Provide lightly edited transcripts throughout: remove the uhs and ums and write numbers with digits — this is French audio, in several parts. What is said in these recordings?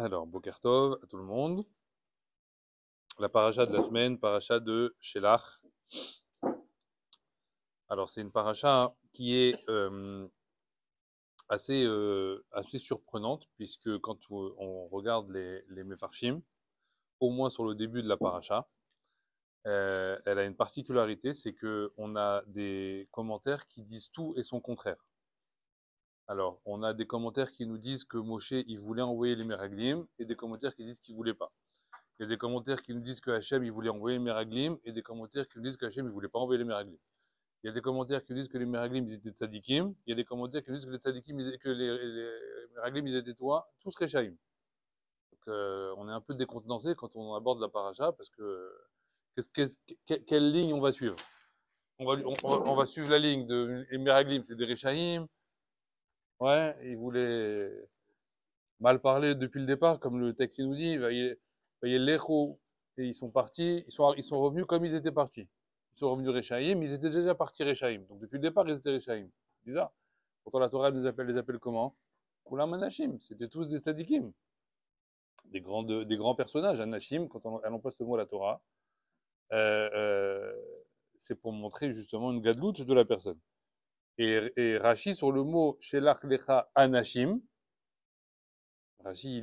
Alors, Boker Tov à tout le monde. La paracha de la semaine, paracha de Shelach. Alors, c'est une paracha qui est assez surprenante, puisque quand on regarde les Mefarshim, au moins sur le début de la paracha, elle a une particularité, c'est qu'on a des commentaires qui disent tout et son contraire. Alors, on a des commentaires qui nous disent que Moshe, il voulait envoyer les Meraglim, et des commentaires qui disent qu'il voulait pas. Il y a des commentaires qui nous disent que Hachem il voulait envoyer les Meraglim et des commentaires qui nous disent que Hachem il voulait pas envoyer les Meraglim. Il y a des commentaires qui nous disent que les Meraglim ils étaient tzadikim. Il y a des commentaires qui nous disent que les tzadikim, que les Meraglim ils étaient tous Rechaim. Donc on est un peu décontenancé quand on aborde la paracha parce que quelle ligne on va suivre? On va suivre la ligne de les Meraglim, c'est des Rechaim. Ouais, ils voulaient mal parler depuis le départ, comme le texte nous dit. L'écho, et ils sont partis, ils sont revenus comme ils étaient partis. Ils sont revenus Rechaïm, ils étaient déjà partis Rechaïm. Donc depuis le départ, ils étaient Rechaïm. Bizarre. Pourtant la Torah les appelle comment? Kulam Anashim. C'était tous des tzadikim. Des grands personnages. Anashim, quand elle emploie ce mot à la Torah, euh, euh, c'est pour montrer justement une gadloute de la personne. Et Rashi, sur le mot Shelach Lecha Anashim, Rashi,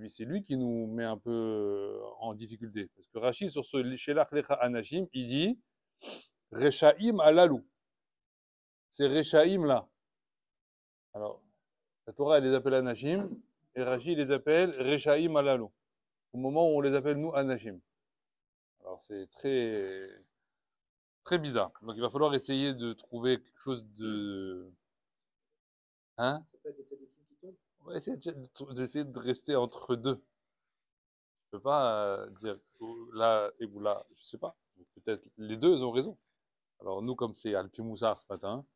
c'est lui qui nous met un peu en difficulté. Parce que Rashi, sur ce Shelach Lecha Anashim, il dit Rechaim alalou. C'est Rechaim là. Alors, la Torah, elle les appelle Anashim, et Rashi les appelle Rechaim alalou. Au moment où on les appelle nous Anashim. Alors, c'est très bizarre. Donc, il va falloir essayer de trouver quelque chose de. Hein? On va essayer d'essayer de rester entre deux. Je peux pas dire là et ou là, je sais pas. Peut-être les deux ont raison. Alors nous, comme c'est Alpi Moussard ce matin,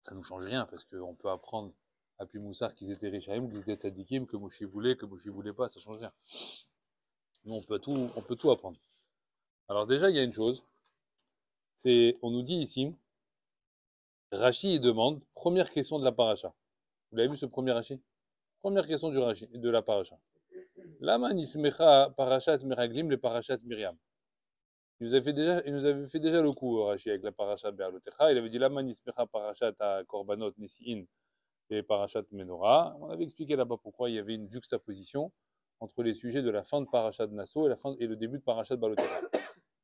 ça nous change rien parce qu'on peut apprendre à Alpi Moussard qu'ils étaient Richaim, qu'ils étaient Tadikim, que Moshe voulait pas, ça change rien. Nous, on peut tout apprendre. Alors déjà, il y a une chose, c'est, on nous dit ici, Rashi il demande, première question de la paracha. Vous l'avez vu ce premier Rashi? Première question du Rashi, de la paracha. Lama nismecha parashat meraglim le parashat Miriam. Il nous avait fait déjà le coup, Rashi, avec la parashat Be'alotecha. Il avait dit Lama nismecha parashat à korbanot nisi'in et parashat menorah. On avait expliqué là-bas pourquoi il y avait une juxtaposition entre les sujets de la fin de parashat Nassau et le début de parashat Be'alotecha.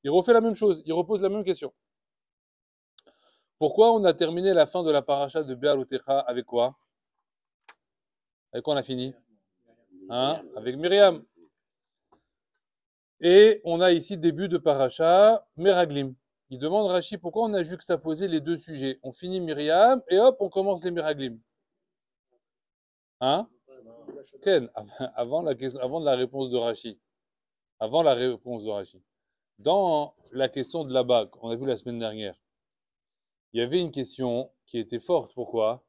Il refait la même chose, il repose la même question. Pourquoi on a terminé la fin de la parashat de Be'alotecha avec quoi? Avec quoi on a fini? Hein? Avec Myriam. Et on a ici début de paracha Meraglim. Il demande Rashi pourquoi on a juxtaposé les deux sujets. On finit Myriam et hop, on commence les Meraglim. Hein? Ken, avant la réponse de Rashi. Avant la réponse de Rashi. Dans la question de la bague, on a vu la semaine dernière, il y avait une question qui était forte. Pourquoi?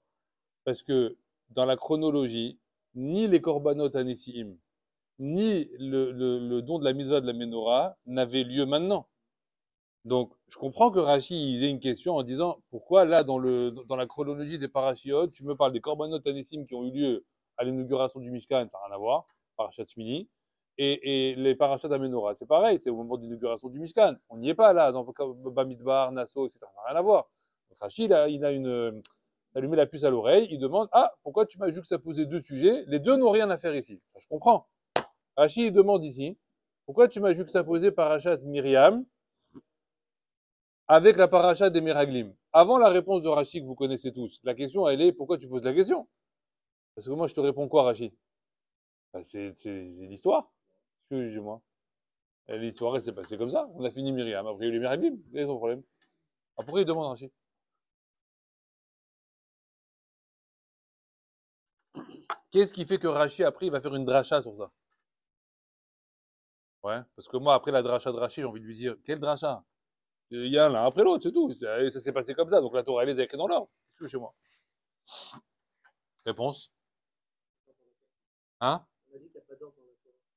Parce que dans la chronologie, ni les korbanot anesiim, ni le don de la mitzvah de la menorah n'avaient lieu maintenant. Donc, je comprends que Rashi ait une question en disant pourquoi là, dans la chronologie des parachiotes, tu me parles des korbanot anessim qui ont eu lieu à l'inauguration du Mishkan, ça n'a rien à voir, parachat Shmini, et les parachats d'Amenora, c'est pareil, c'est au moment de l'inauguration du Mishkan. On n'y est pas là, dans Bamidbar, Nassau, etc. Ça n'a rien à voir. Donc, Rashi, ça lui met la puce à l'oreille, il demande ah, pourquoi tu m'as juxtaposé deux sujets? Les deux n'ont rien à faire ici. Je comprends. Rashi, il demande ici pourquoi tu m'as juxtaposé parachat Myriam avec la paracha des Miraglim. Avant la réponse de Rashi que vous connaissez tous, la question elle est pourquoi tu poses la question? Parce que moi je te réponds quoi Rashi? Ben, c'est l'histoire. Excusez-moi. L'histoire elle s'est passée comme ça. On a fini Myriam, après il y a eu les Miraglim. Quel est son problème? Ah, pourquoi il demande Rashi? Qu'est-ce qui fait que Rashi après il va faire une dracha sur ça? Ouais, parce que moi après la dracha de Rashi j'ai envie de lui dire quel dracha? Il y a l'un après l'autre, c'est tout. Et ça s'est passé comme ça. Donc la Torah elle les a écrits dans l'ordre. Chez moi. Réponse? Hein?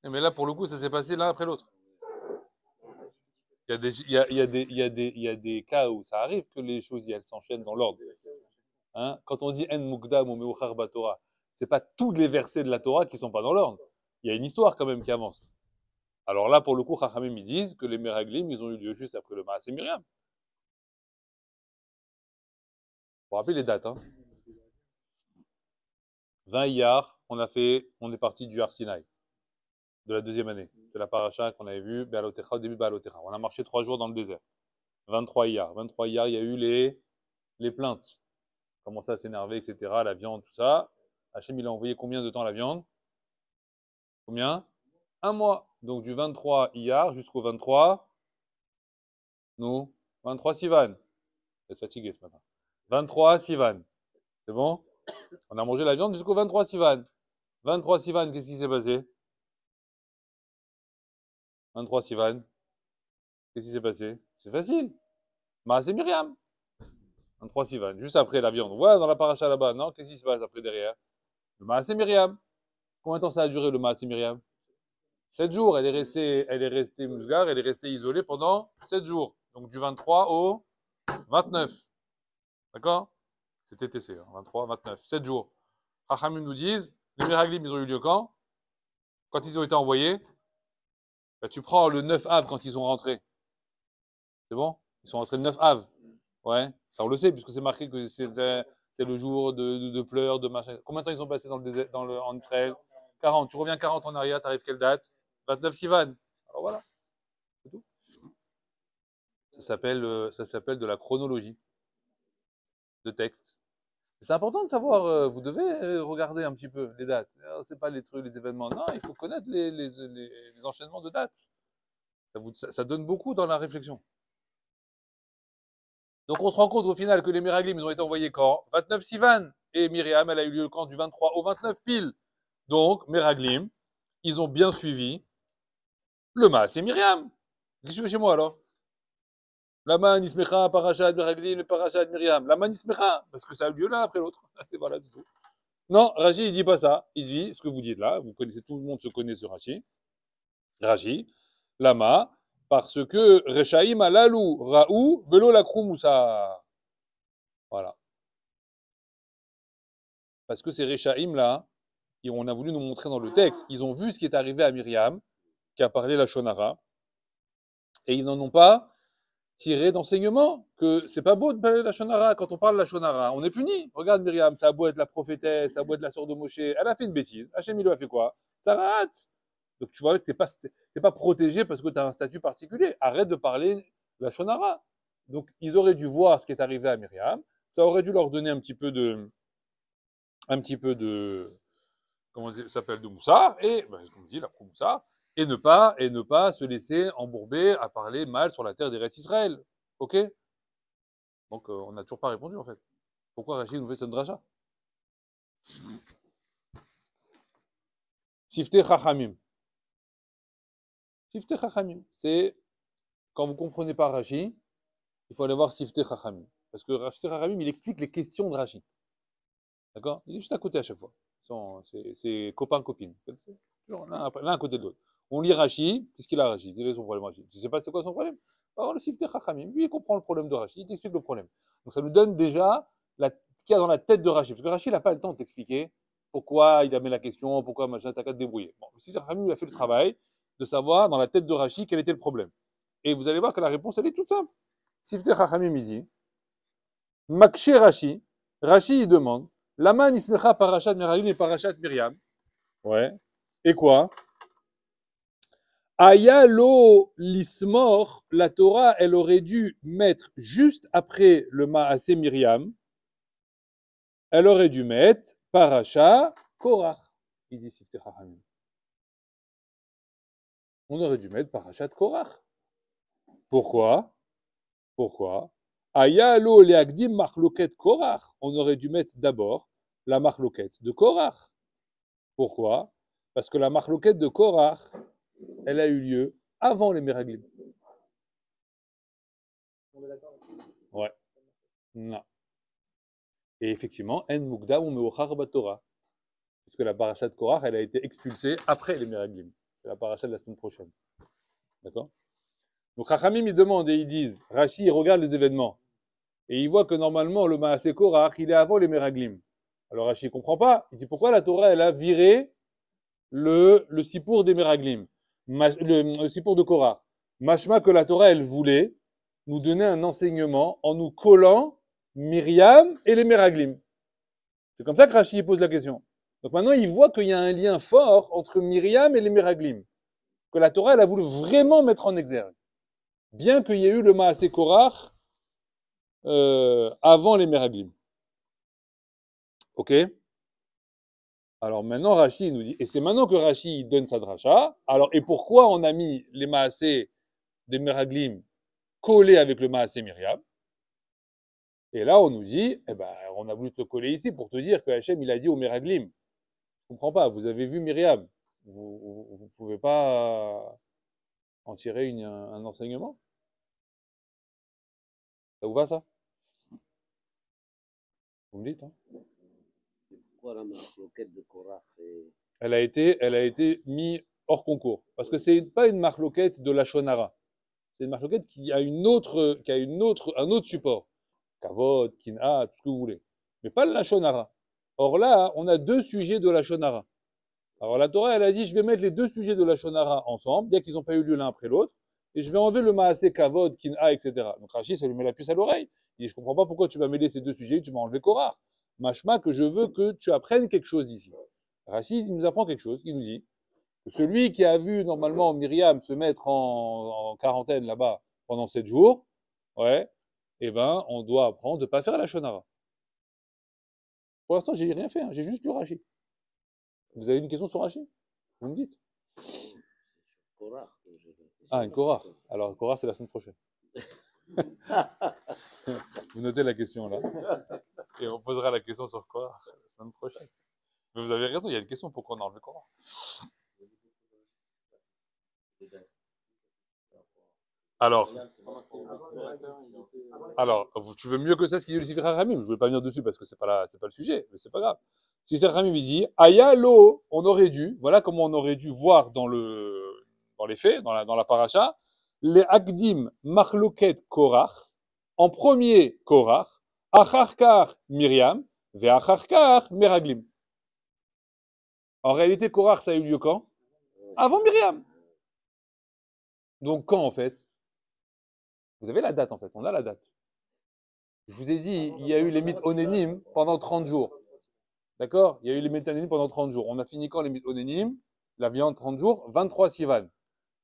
Mais là, pour le coup, ça s'est passé l'un après l'autre. Il y a des cas où ça arrive que les choses elles s'enchaînent dans l'ordre. Hein? Quand on dit en mukdam ou meuchar batora, C'est pas tous les versets de la Torah qui sont pas dans l'ordre. Il y a une histoire quand même qui avance. Alors là, pour le coup, Chachamim, ils disent que les Meraglim, ils ont eu lieu juste après le Maaseh Myriam. Vous vous rappelez les dates, hein? 20 Iyar, on est parti du Har Sinaï, de la deuxième année. C'est la paracha qu'on avait vue, Be'alotecha, au début de Be'alotecha. On a marché 3 jours dans le désert. 23 Iyar. 23 Iyar, il y a eu les plaintes. Commençait à s'énerver, etc. La viande, tout ça. Hachem, il a envoyé combien de temps la viande? Combien? Un mois. Donc du 23 Iyar jusqu'au 23, nous, 23 Sivan. Vous êtes fatigué ce matin. 23 Sivan. C'est bon? On a mangé la viande jusqu'au 23 Sivan. 23 Sivan, qu'est-ce qui s'est passé? 23 Sivan, qu'est-ce qui s'est passé? C'est facile. Maaseh Myriam. 23 Sivan, juste après la viande. Ouais, dans la paracha là-bas. Non, qu'est-ce qui se passe après derrière? Le Maaseh Myriam. Combien de temps ça a duré le Maaseh Myriam? 7 jours. Elle est restée musgar, elle est restée isolée pendant 7 jours. Donc du 23 au 29. D'accord? C'était TC, hein, 23, 29. 7 jours. Rachamim nous disent, les Meraglim, ils ont eu lieu quand? Quand ils ont été envoyés? Bah, tu prends le 9 Av quand ils sont rentrés. C'est bon? Ils sont rentrés le 9 Av. Ouais, ça on le sait, puisque c'est marqué que c'est le jour de pleurs, de machin. Combien de temps ils ont passé dans le désert, en Israël? 40. Tu reviens 40 en arrière, t'arrives quelle date? 29 Sivan. Alors voilà, c'est tout. Ça s'appelle de la chronologie de texte. C'est important de savoir, vous devez regarder un petit peu les dates. C'est pas les trucs, les événements. Non, il faut connaître les enchaînements de dates. Ça donne beaucoup dans la réflexion. Donc on se rend compte au final que les Meraglim, ils ont été envoyés quand? 29 Sivan. Et Myriam, elle a eu lieu quand? Du 23 au 29 pile. Donc, Meraglim, ils ont bien suivi le Maaseh Myriam. Qu'est-ce que tu fais chez moi alors? Lama nismecha, parashat Meraglim, parashat Myriam. Lama nismecha, parce que ça a eu lieu l'un après l'autre. Et voilà, c'est tout. Non, Rashi, il dit pas ça. Il dit ce que vous dites là. Vous connaissez, tout le monde se connaît ce Rashi. Rashi, Lama, parce que Rechaim alalou, Raou, velo lakrou moussa. Voilà. Parce que ces Rechaim là, et on a voulu nous montrer dans le texte, ils ont vu ce qui est arrivé à Myriam, qui a parlé la Shonara, et ils n'en ont pas tiré d'enseignement, que c'est pas beau de parler la Shonara. Quand on parle la Shonara, on est puni. Regarde Myriam, ça a beau être la prophétesse, ça a beau être la sœur de Moshe, elle a fait une bêtise. Hachem, il lui a fait quoi? Ça rate. Donc tu vois que t'es pas protégé parce que tu as un statut particulier. Arrête de parler la Shonara. Donc ils auraient dû voir ce qui est arrivé à Myriam, ça aurait dû leur donner un petit peu de, comment ça s'appelle, de Moussa, et, ben, comme on dit, la Moussa, et ne pas se laisser embourber à parler mal sur la terre d'Eretz Israël. Ok? Donc, on n'a toujours pas répondu, en fait. Pourquoi Rachid nous fait cette dracha? Sifte Chachamim. Sifte Chachamim. C'est, quand vous comprenez pas Rachid, il faut aller voir Sifte Chachamim. Parce que Sifte Chachamim, il explique les questions de Rachid. D'accord? Il est juste à côté à chaque fois. C'est copain-copine. Toujours l'un à côté de l'autre. On lit Rashi, qu'est-ce qu'il a Rashi? Quel est son problème Rashi? Tu sais pas c'est quoi son problème? Alors le Sifte Chachamim, lui il comprend le problème de Rashi, il t'explique le problème. Donc ça nous donne déjà ce qu'il y a dans la tête de Rashi. Parce que Rashi n'a pas le temps de t'expliquer pourquoi il a mis la question, pourquoi machin, t'as qu'à te débrouiller. Bon, le Sifte Chachamim il a fait le travail de savoir dans la tête de Rashi quel était le problème. Et vous allez voir que la réponse elle est toute simple. Sifte Chachamim il dit, Makshe Rashi, Rashi il demande, Lama nismecha parashat Meraglim et parashat Myriam. Ouais. Et quoi? Ayalo l'ismor, la Torah, elle aurait dû mettre juste après le Maaseh Myriam, elle aurait dû mettre Parasha Korach. Il dit Sifte Chachamim. On aurait dû mettre Parashat Korach. Pourquoi? Pourquoi? Ayalo leagdim machloket Korach. On aurait dû mettre d'abord la machloket de Korach. Pourquoi? Parce que la machloket de Korach, elle a eu lieu avant les Meraglim. Ouais. Non. Et effectivement, En Mugda ou Meochar Batora. Parce que la paracha de Korach, elle a été expulsée après les Meraglim. C'est la paracha de la semaine prochaine. D'accord? Donc Chachamim, ils demandent et ils disent, Rashi, il regarde les événements. Et il voit que normalement, le Maaseh Korach, il est avant les Meraglim. Alors Rashi ne comprend pas. Il dit pourquoi la Torah, elle a viré le Sipour des Meraglim, le Sipour de Korah. Mashma que la Torah, elle voulait nous donner un enseignement en nous collant Myriam et les Meraglim. C'est comme ça que Rashi pose la question. Donc maintenant, il voit qu'il y a un lien fort entre Myriam et les Meraglim, que la Torah, elle a voulu vraiment mettre en exergue. Bien qu'il y ait eu le Maasé Korach avant les Meraglim. Ok? Alors maintenant, Rashi nous dit, et c'est maintenant que Rashi donne sa dracha. Alors, et pourquoi on a mis les Maasé des Meraglim collés avec le Maasé Myriam? Et là, on nous dit, eh ben, on a voulu te coller ici pour te dire que Hachem, il a dit aux Meraglim, je comprends pas, vous avez vu Myriam, vous pouvez pas en tirer un enseignement? Ça vous va, ça? Vous me dites, hein? Pourquoi la marloquette de Korach Elle a été mise hors concours. Parce que c'est pas une marloquette de la Shonara. C'est une marloquette qui a un autre support. Kavod, Kina, tout ce que vous voulez. Mais pas la Shonara. Or là, on a deux sujets de la Shonara. Alors la Torah, elle a dit, je vais mettre les deux sujets de la Shonara ensemble, bien qu'ils n'ont pas eu lieu l'un après l'autre, et je vais enlever le Maasé Kavod, Kina, etc. Donc Rashi, ça lui met la puce à l'oreille. Il dit, je comprends pas pourquoi tu vas mêler ces deux sujets, tu m'as enlevé Korah. Mashma que je veux que tu apprennes quelque chose d'ici. Rachid, il nous apprend quelque chose. Il nous dit que celui qui a vu normalement Myriam se mettre en quarantaine là-bas pendant 7 jours, ouais, eh ben, on doit apprendre de ne pas faire la shonara. Pour l'instant, j'ai rien fait, hein, j'ai juste lu Rachid. Vous avez une question sur Rachid? Vous me dites? Korach. Ah, une Korah. Alors, Korah, c'est la semaine prochaine. Vous notez la question là. Et on posera la question sur Korah la semaine prochaine. Mais vous avez raison, il y a une question pourquoi on a enlevé Korah. Alors, tu veux mieux que ça ce qu'il dit le Sifra Ramim? Je ne voulais pas venir dessus parce que c'est pas le sujet, mais c'est pas grave. Sifra Ramim il dit Ayalo, on aurait dû, voilà comment on aurait dû voir dans les faits, dans la paracha, les Akdim Machloket Korach, en premier Korach, Acharkar Myriam, ve Acharkar Meraglim. En réalité, Korach, ça a eu lieu quand? Avant Myriam. Donc quand en fait? Vous avez la date en fait, on a la date. Je vous ai dit, il y a eu les mythes onénimes pendant 30 jours. D'accord? Il y a eu les mythes onénimes pendant 30 jours. On a fini quand les mythes onénimes? La viande 30 jours, 23 Sivan.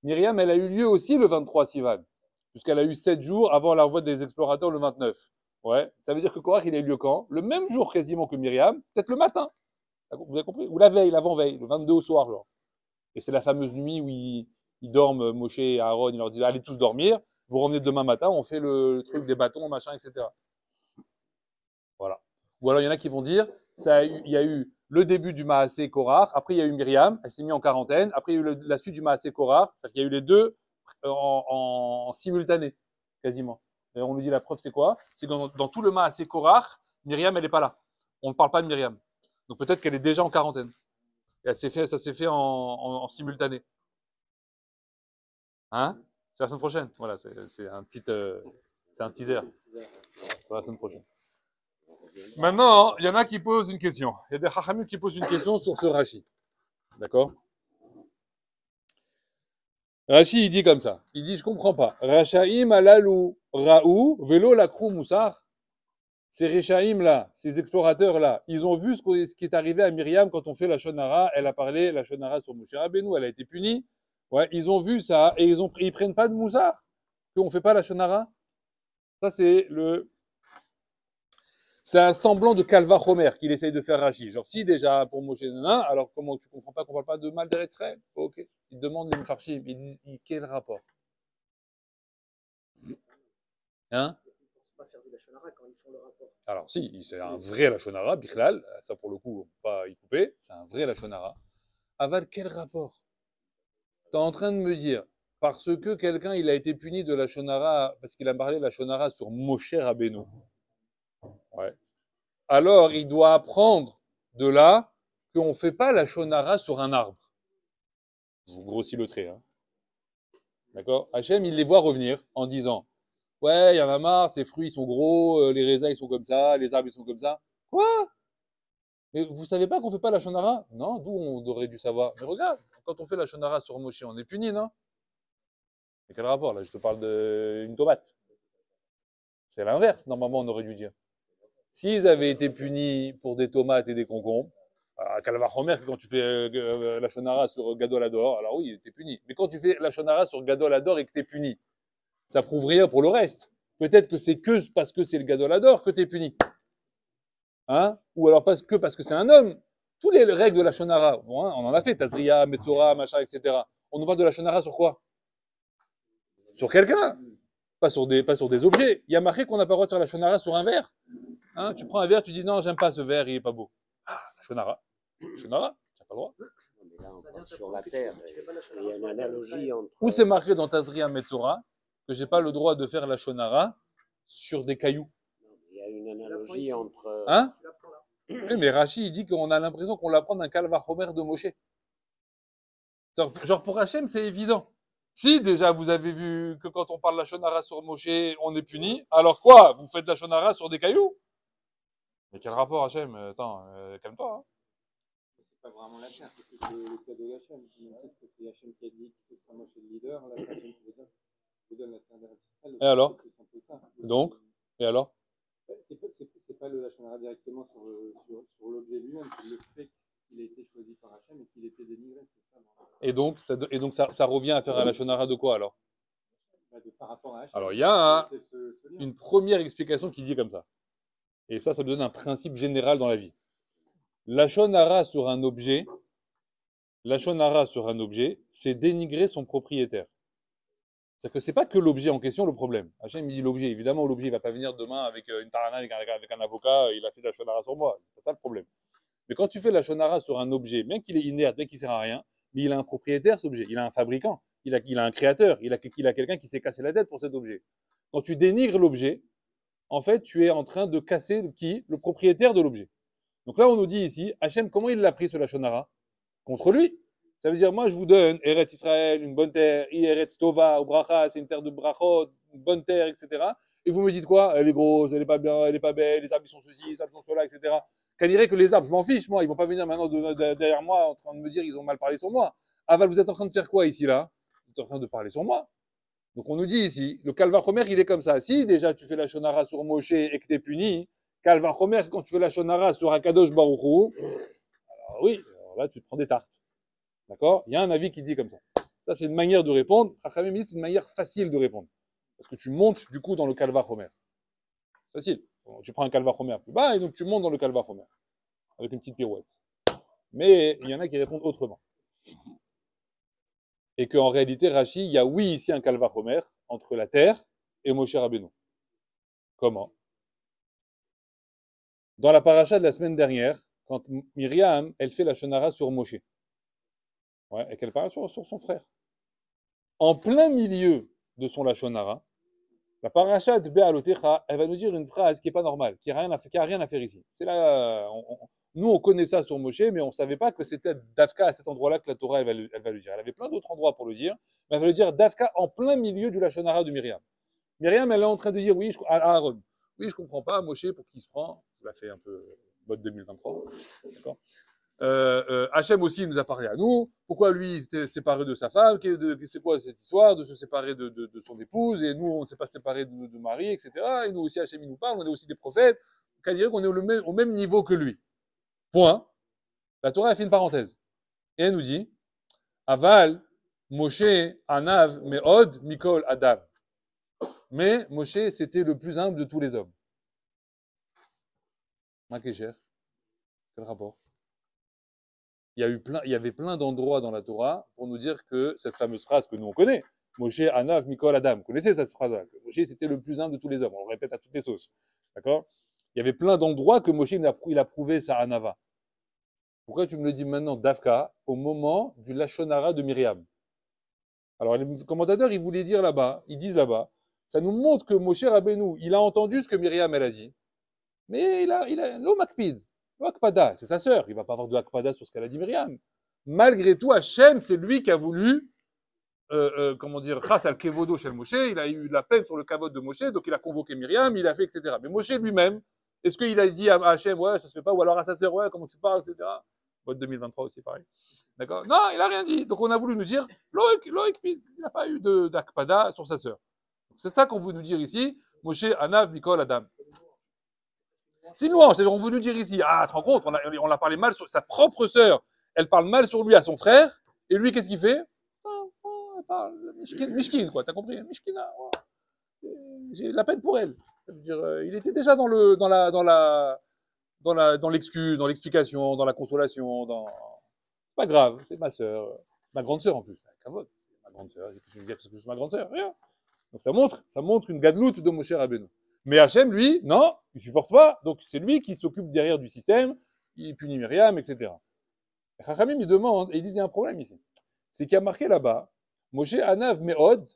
Myriam, elle a eu lieu aussi le 23 Sivan, puisqu'elle a eu 7 jours avant la revoite des explorateurs le 29. Ouais. Ça veut dire que Korach, il a eu lieu quand? Le même jour quasiment que Myriam, peut-être le matin. Vous avez compris? Ou la veille, l'avant-veille, le 22 au soir, genre. Et c'est la fameuse nuit où ils dorment, Moshe et Aaron, ils leur disent, allez tous dormir, vous revenez demain matin, on fait le truc des bâtons, machin, etc. Voilà. Ou alors il y en a qui vont dire, il y a eu le début du Maasé Korach, après il y a eu Myriam, elle s'est mise en quarantaine, après il y a eu la suite du Maasé Korach, c'est-à-dire qu'il y a eu les deux en simultané, quasiment. Et on nous dit la preuve c'est quoi? C'est que dans tout le Maasé Korach, Myriam elle n'est pas là. On ne parle pas de Myriam. Donc peut-être qu'elle est déjà en quarantaine. Et ça s'est fait en simultané. Hein? C'est la semaine prochaine. Voilà, c'est un teaser. C'est la semaine prochaine. Maintenant, il y en a qui posent une question. Il y a des Chachamim qui posent une question sur ce Rashi. D'accord? Rashi, il dit comme ça. Il dit, je comprends pas. Rachaim alalu raou velo lakrou moussar. Ces Réchaïm là, ces explorateurs là, ils ont vu ce qui est arrivé à Myriam quand on fait la Shonara. Elle a parlé la Shonara sur Moshe Rabbeinu, elle a été punie. Ouais, ils ont vu ça et ils prennent pas de moussar, qu'on fait pas la Shonara. Ça c'est un semblant de Kalva Homer qu'il essaye de faire Rashi. Genre, si déjà pour Moshe Nana, alors comment tu comprends pas qu'on parle pas de mal d'Eretzrel? Ok. Ils demandent les Mefarshim, ils disent quel rapport? Hein? Alors si, c'est un vrai Lachonara, Bichlal, ça pour le coup, on peut pas y couper, c'est un vrai Lachonara. Aval, quel rapport? Tu es en train de me dire, parce que quelqu'un il a été puni de Lachonara, parce qu'il a parlé Lachonara sur Moshe Rabbeinu. Ouais. Alors, il doit apprendre de là qu'on ne fait pas la shonara sur un arbre. Je vous grossis le trait. Hein. D'accord? Hachem, il les voit revenir en disant, ouais, il y en a marre, ces fruits ils sont gros, les raisins ils sont comme ça, les arbres ils sont comme ça. Quoi? Mais vous savez pas qu'on fait pas la shonara? Non, d'où on aurait dû savoir. Mais regarde, quand on fait la shonara sur Moshe, on est puni, non? Mais quel rapport, là? Je te parle d'une tomate. C'est l'inverse, normalement, on aurait dû dire. S'ils avaient été punis pour des tomates et des concombres, à Calvachomer, quand tu fais la shonara sur Gadol Hador, alors oui, t'es puni. Mais quand tu fais la shonara sur Gadol Hador et que t'es puni, ça prouve rien pour le reste. Peut-être que c'est que parce que c'est le Gadol Hador que t'es puni. Hein? Ou alors parce que c'est un homme. Toutes les règles de la shonara, bon, hein, on en a fait, Tazria, Metzora, machin, etc. On nous parle de la shonara sur quoi? Sur quelqu'un, pas sur des objets. Il y a marqué qu'on n'a pas le droit de faire la shonara sur un verre. Hein? Tu prends un verre, tu dis non, j'aime pas ce verre, il est pas beau. Ah, la shonara. Shonara, t'as pas le droit. Mais là, on parle sur la terre. Il y a une analogie entre. Où c'est marqué dans Tazria, Metzora que j'ai pas le droit de faire la shonara sur des cailloux? Il y a une analogie entre. Hein? Oui, mais Rashi, il dit qu'on a l'impression qu'on l'apprend d'un Kalvachomer de Moshe. Genre pour Hachem, c'est évident. Si déjà vous avez vu que quand on parle la shonara sur Moshe, on est puni, alors quoi? Vous faites la shonara sur des cailloux? Mais quel rapport Hachem? Attends, calme-toi. Hein. C'est pas vraiment la terre, c'est plutôt le cadeau d'Hachem. Peut-être que c'est Hachem qui a dit que ce sera Moshe le leader, là c'est Hachem qui vous donne la terre d'Israël. Et alors? C'est un peu ça. Donc? Et alors? C'est pas le Lachonara directement sur l'objet lui-même, c'est le fait qu'il a été choisi par Hachem et qu'il était dénigré, c'est ça. Et donc, ça revient à faire la shonara de quoi alors? Par rapport à Hachem. Alors il y a ce lien. une première explication qui dit comme ça. Et ça me donne un principe général dans la vie. La shonara sur un objet, c'est dénigrer son propriétaire. C'est-à-dire que c'est pas que l'objet en question le problème. Hachem il dit l'objet. Évidemment, l'objet il va pas venir demain avec une tarana, avec un avocat, il a fait de la shonara sur moi. C'est pas ça le problème. Mais quand tu fais la shonara sur un objet, bien qu'il est inerte, bien qu'il sert à rien, mais il a un propriétaire cet objet, il a un fabricant, il a un créateur, il a quelqu'un qui s'est cassé la tête pour cet objet. Quand tu dénigres l'objet, en fait, tu es en train de casser qui? Le propriétaire de l'objet. Donc là, on nous dit ici, Hachem, comment il l'a pris ce Lachonara? Contre lui. Ça veut dire, moi, je vous donne Eretz Israël, une bonne terre, Eretz Tova, ou Bracha, c'est une terre de Brachot, une bonne terre, etc. Et vous me dites quoi? Elle est grosse, elle est pas bien, elle est pas belle, les arbres, ils sont ceci, les arbres sont cela, etc. Qu'à dirait que les arbres, je m'en fiche, moi, ils vont pas venir maintenant derrière moi en train de me dire ils ont mal parlé sur moi. Aval, vous êtes en train de faire quoi ici, là? Vous êtes en train de parler sur moi. Donc on nous dit ici, le Calva Chomer, il est comme ça. Si déjà tu fais la Shonara sur Moshe et que t'es puni, Calva Chomer, quand tu fais la Shonara sur Akadosh Baruch Hu, alors oui, alors là tu te prends des tartes. D'accord? Il y a un avis qui dit comme ça. Ça c'est une manière de répondre. Chachamim dit c'est une manière facile de répondre. Parce que tu montes du coup dans le Calva Chomer. Facile. Tu prends un Calva Chomer plus bas et donc tu montes dans le Calva Chomer. Avec une petite pirouette. Mais il y en a qui répondent autrement. Et qu'en réalité, Rashi, il y a oui ici un Kalvachomer entre la terre et Moshe Rabbeinu. Comment? Dans la paracha de la semaine dernière, quand Myriam, elle fait la shonara sur Moshe, ouais, et qu'elle parle sur son frère. En plein milieu de son lachonara, la paracha de Be'alotecha, elle va nous dire une phrase qui est pas normale, qui a rien à faire ici. C'est là, nous on connaît ça sur Moshe, mais on savait pas que c'était Dafka à cet endroit-là que la Torah elle va le dire. Elle avait plein d'autres endroits pour le dire, mais elle va le dire Dafka en plein milieu du lachonara de Myriam. Myriam, elle est en train de dire oui, à Aaron. Oui, je comprends pas, Moshe, pour qui il se prend. Je l'ai fait un peu mode 2023. D'accord. Hachem aussi nous a parlé à nous. Pourquoi lui il s'était séparé de sa femme? C'est quoi cette histoire de se séparer de son épouse? Et nous, on ne s'est pas séparé de Marie, etc. Et nous aussi, Hachem il nous parle. On est aussi des prophètes. On dirait qu'on est au même niveau que lui. Point. La Torah a fait une parenthèse. Et elle nous dit Aval, Moshe, Anav, Meod, Mikol, Adam. Mais Moshe, c'était le plus humble de tous les hommes. Makécher. Quel rapport? Il y avait plein d'endroits dans la Torah pour nous dire que cette fameuse phrase que nous on connaît, Moshe, Anav, Mikol, Adam. Vous connaissez cette phrase-là? Moshe, c'était le plus humble de tous les hommes. On le répète à toutes les sauces. D'accord? Il y avait plein d'endroits que Moshe, il a prouvé sa Anava. Pourquoi tu me le dis maintenant, Dafka, au moment du Lachonara de Myriam? Alors, les commentateurs, ils voulaient dire là-bas, ils disent là-bas, ça nous montre que Moshe Rabbeinu, il a entendu ce que Myriam, elle a dit. Mais il a, l'eau makpid, l'eau akpada, c'est sa sœur, il va pas avoir de akpada sur ce qu'elle a dit Myriam. Malgré tout, Hachem, c'est lui qui a voulu, comment dire, grâce al kevodo chez Moshe, il a eu la peine sur le kavod de Moshe, donc il a convoqué Myriam, il a fait, etc. Mais Moshe lui-même, Est-ce qu'il a dit à Hachem, ouais, ça se fait pas, ou alors à sa sœur, ouais, comment tu parles, etc. Vote 2023 aussi, pareil. D'accord? Non, il a rien dit. Donc on a voulu nous dire, Loïc, il n'a pas eu d'akpada sur sa sœur. C'est ça qu'on veut nous dire ici, Moshe, Anav, Mikol, Adam. C'est une louange, c'est-à-dire on veut nous dire ici, ah, tu te rends compte, on a parlé mal sur sa propre sœur, elle parle mal sur lui à son frère, et lui, qu'est-ce qu'il fait? Elle parle, Mishkin, quoi, t'as compris? Mishkina, j'ai la peine pour elle. Ça veut dire, il était déjà dans l'excuse, dans l'explication, dans la consolation, c'est pas grave, c'est ma sœur, ma grande sœur en plus, Kavod, ma grande sœur, je veux dire que c'est ma grande sœur, rien. Donc ça montre une gadloute de Moshe Rabbeinu. Mais Hachem, lui, non, il supporte pas, donc c'est lui qui s'occupe derrière du système, il punit Myriam, etc. Chachamim, il demande, et ils disent, il y a un problème ici. C'est qu'il y a marqué là-bas, Moshe Anav Me'od,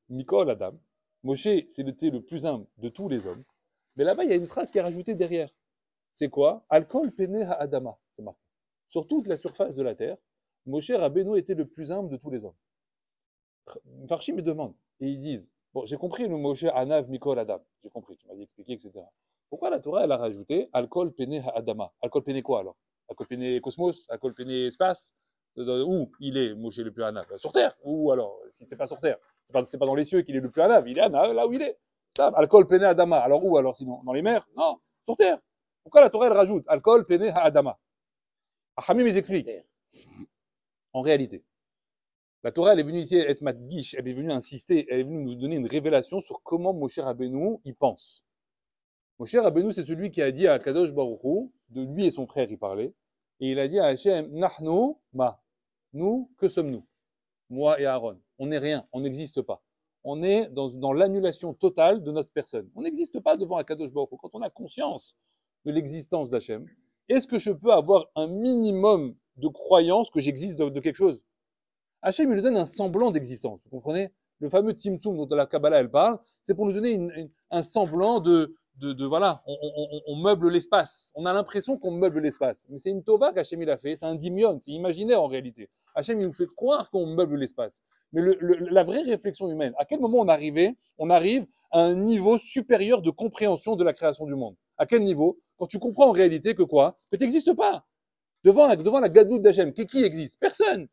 Mikol Adam. Moshe, c'était le plus humble de tous les hommes. Mais là-bas, il y a une phrase qui est rajoutée derrière. C'est quoi? Alkol Pene Ha'adama, c'est marqué. Sur toute la surface de la terre, Moshe Rabbeinu était le plus humble de tous les hommes. Farshim me demande, et ils disent, bon, j'ai compris le Moshe Anav Mikol Adam, j'ai compris, tu m'as dit expliquer, etc. Pourquoi la Torah, elle a rajouté Alkol Pene Ha'adama? Alkol Pene quoi alors? Alkol Pene Cosmos? Alkol Pene Espace? Où il est, Moshe le plus Anav? Sur terre? Ou alors, si c'est pas sur terre, c'est pas dans les cieux qu'il est le plus Anav, il est Anav là où il est. Alkol Pene Adama. Alors où alors sinon? Dans les mers? Non, sur terre. Pourquoi la Torah elle rajoute Alkol Pene Ha'adama? Hamim ils expliquent. En réalité, la Torah elle est venue ici être madgish, elle est venue insister, elle est venue nous donner une révélation sur comment Moshe Rabbeinu y pense. Moshe Rabbeinu c'est celui qui a dit à Kadosh Baruch Hu, de lui et son frère il parlait, et il a dit à Hachem, Nahnu ma, nous que sommes-nous? Moi et Aaron, on n'est rien, on n'existe pas. On est dans l'annulation totale de notre personne. On n'existe pas devant Akadosh Baruch Hu. Quand on a conscience de l'existence d'Hachem, est-ce que je peux avoir un minimum de croyance que j'existe de quelque chose? Hachem, il nous donne un semblant d'existence. Vous comprenez? Le fameux Tzimtzum dont la Kabbalah, elle parle, c'est pour nous donner un semblant voilà, on meuble l'espace. On a l'impression qu'on meuble l'espace. Mais c'est une tova qu'Hachem, il a fait. C'est un dimion, c'est imaginaire en réalité. Hachem, il nous fait croire qu'on meuble l'espace. Mais la vraie réflexion humaine, à quel moment on arrive à un niveau supérieur de compréhension de la création du monde. À quel niveau? Quand tu comprends en réalité que quoi? Que tu n'existes pas. Devant la gadoute d'Hachem, qui existe? Personne.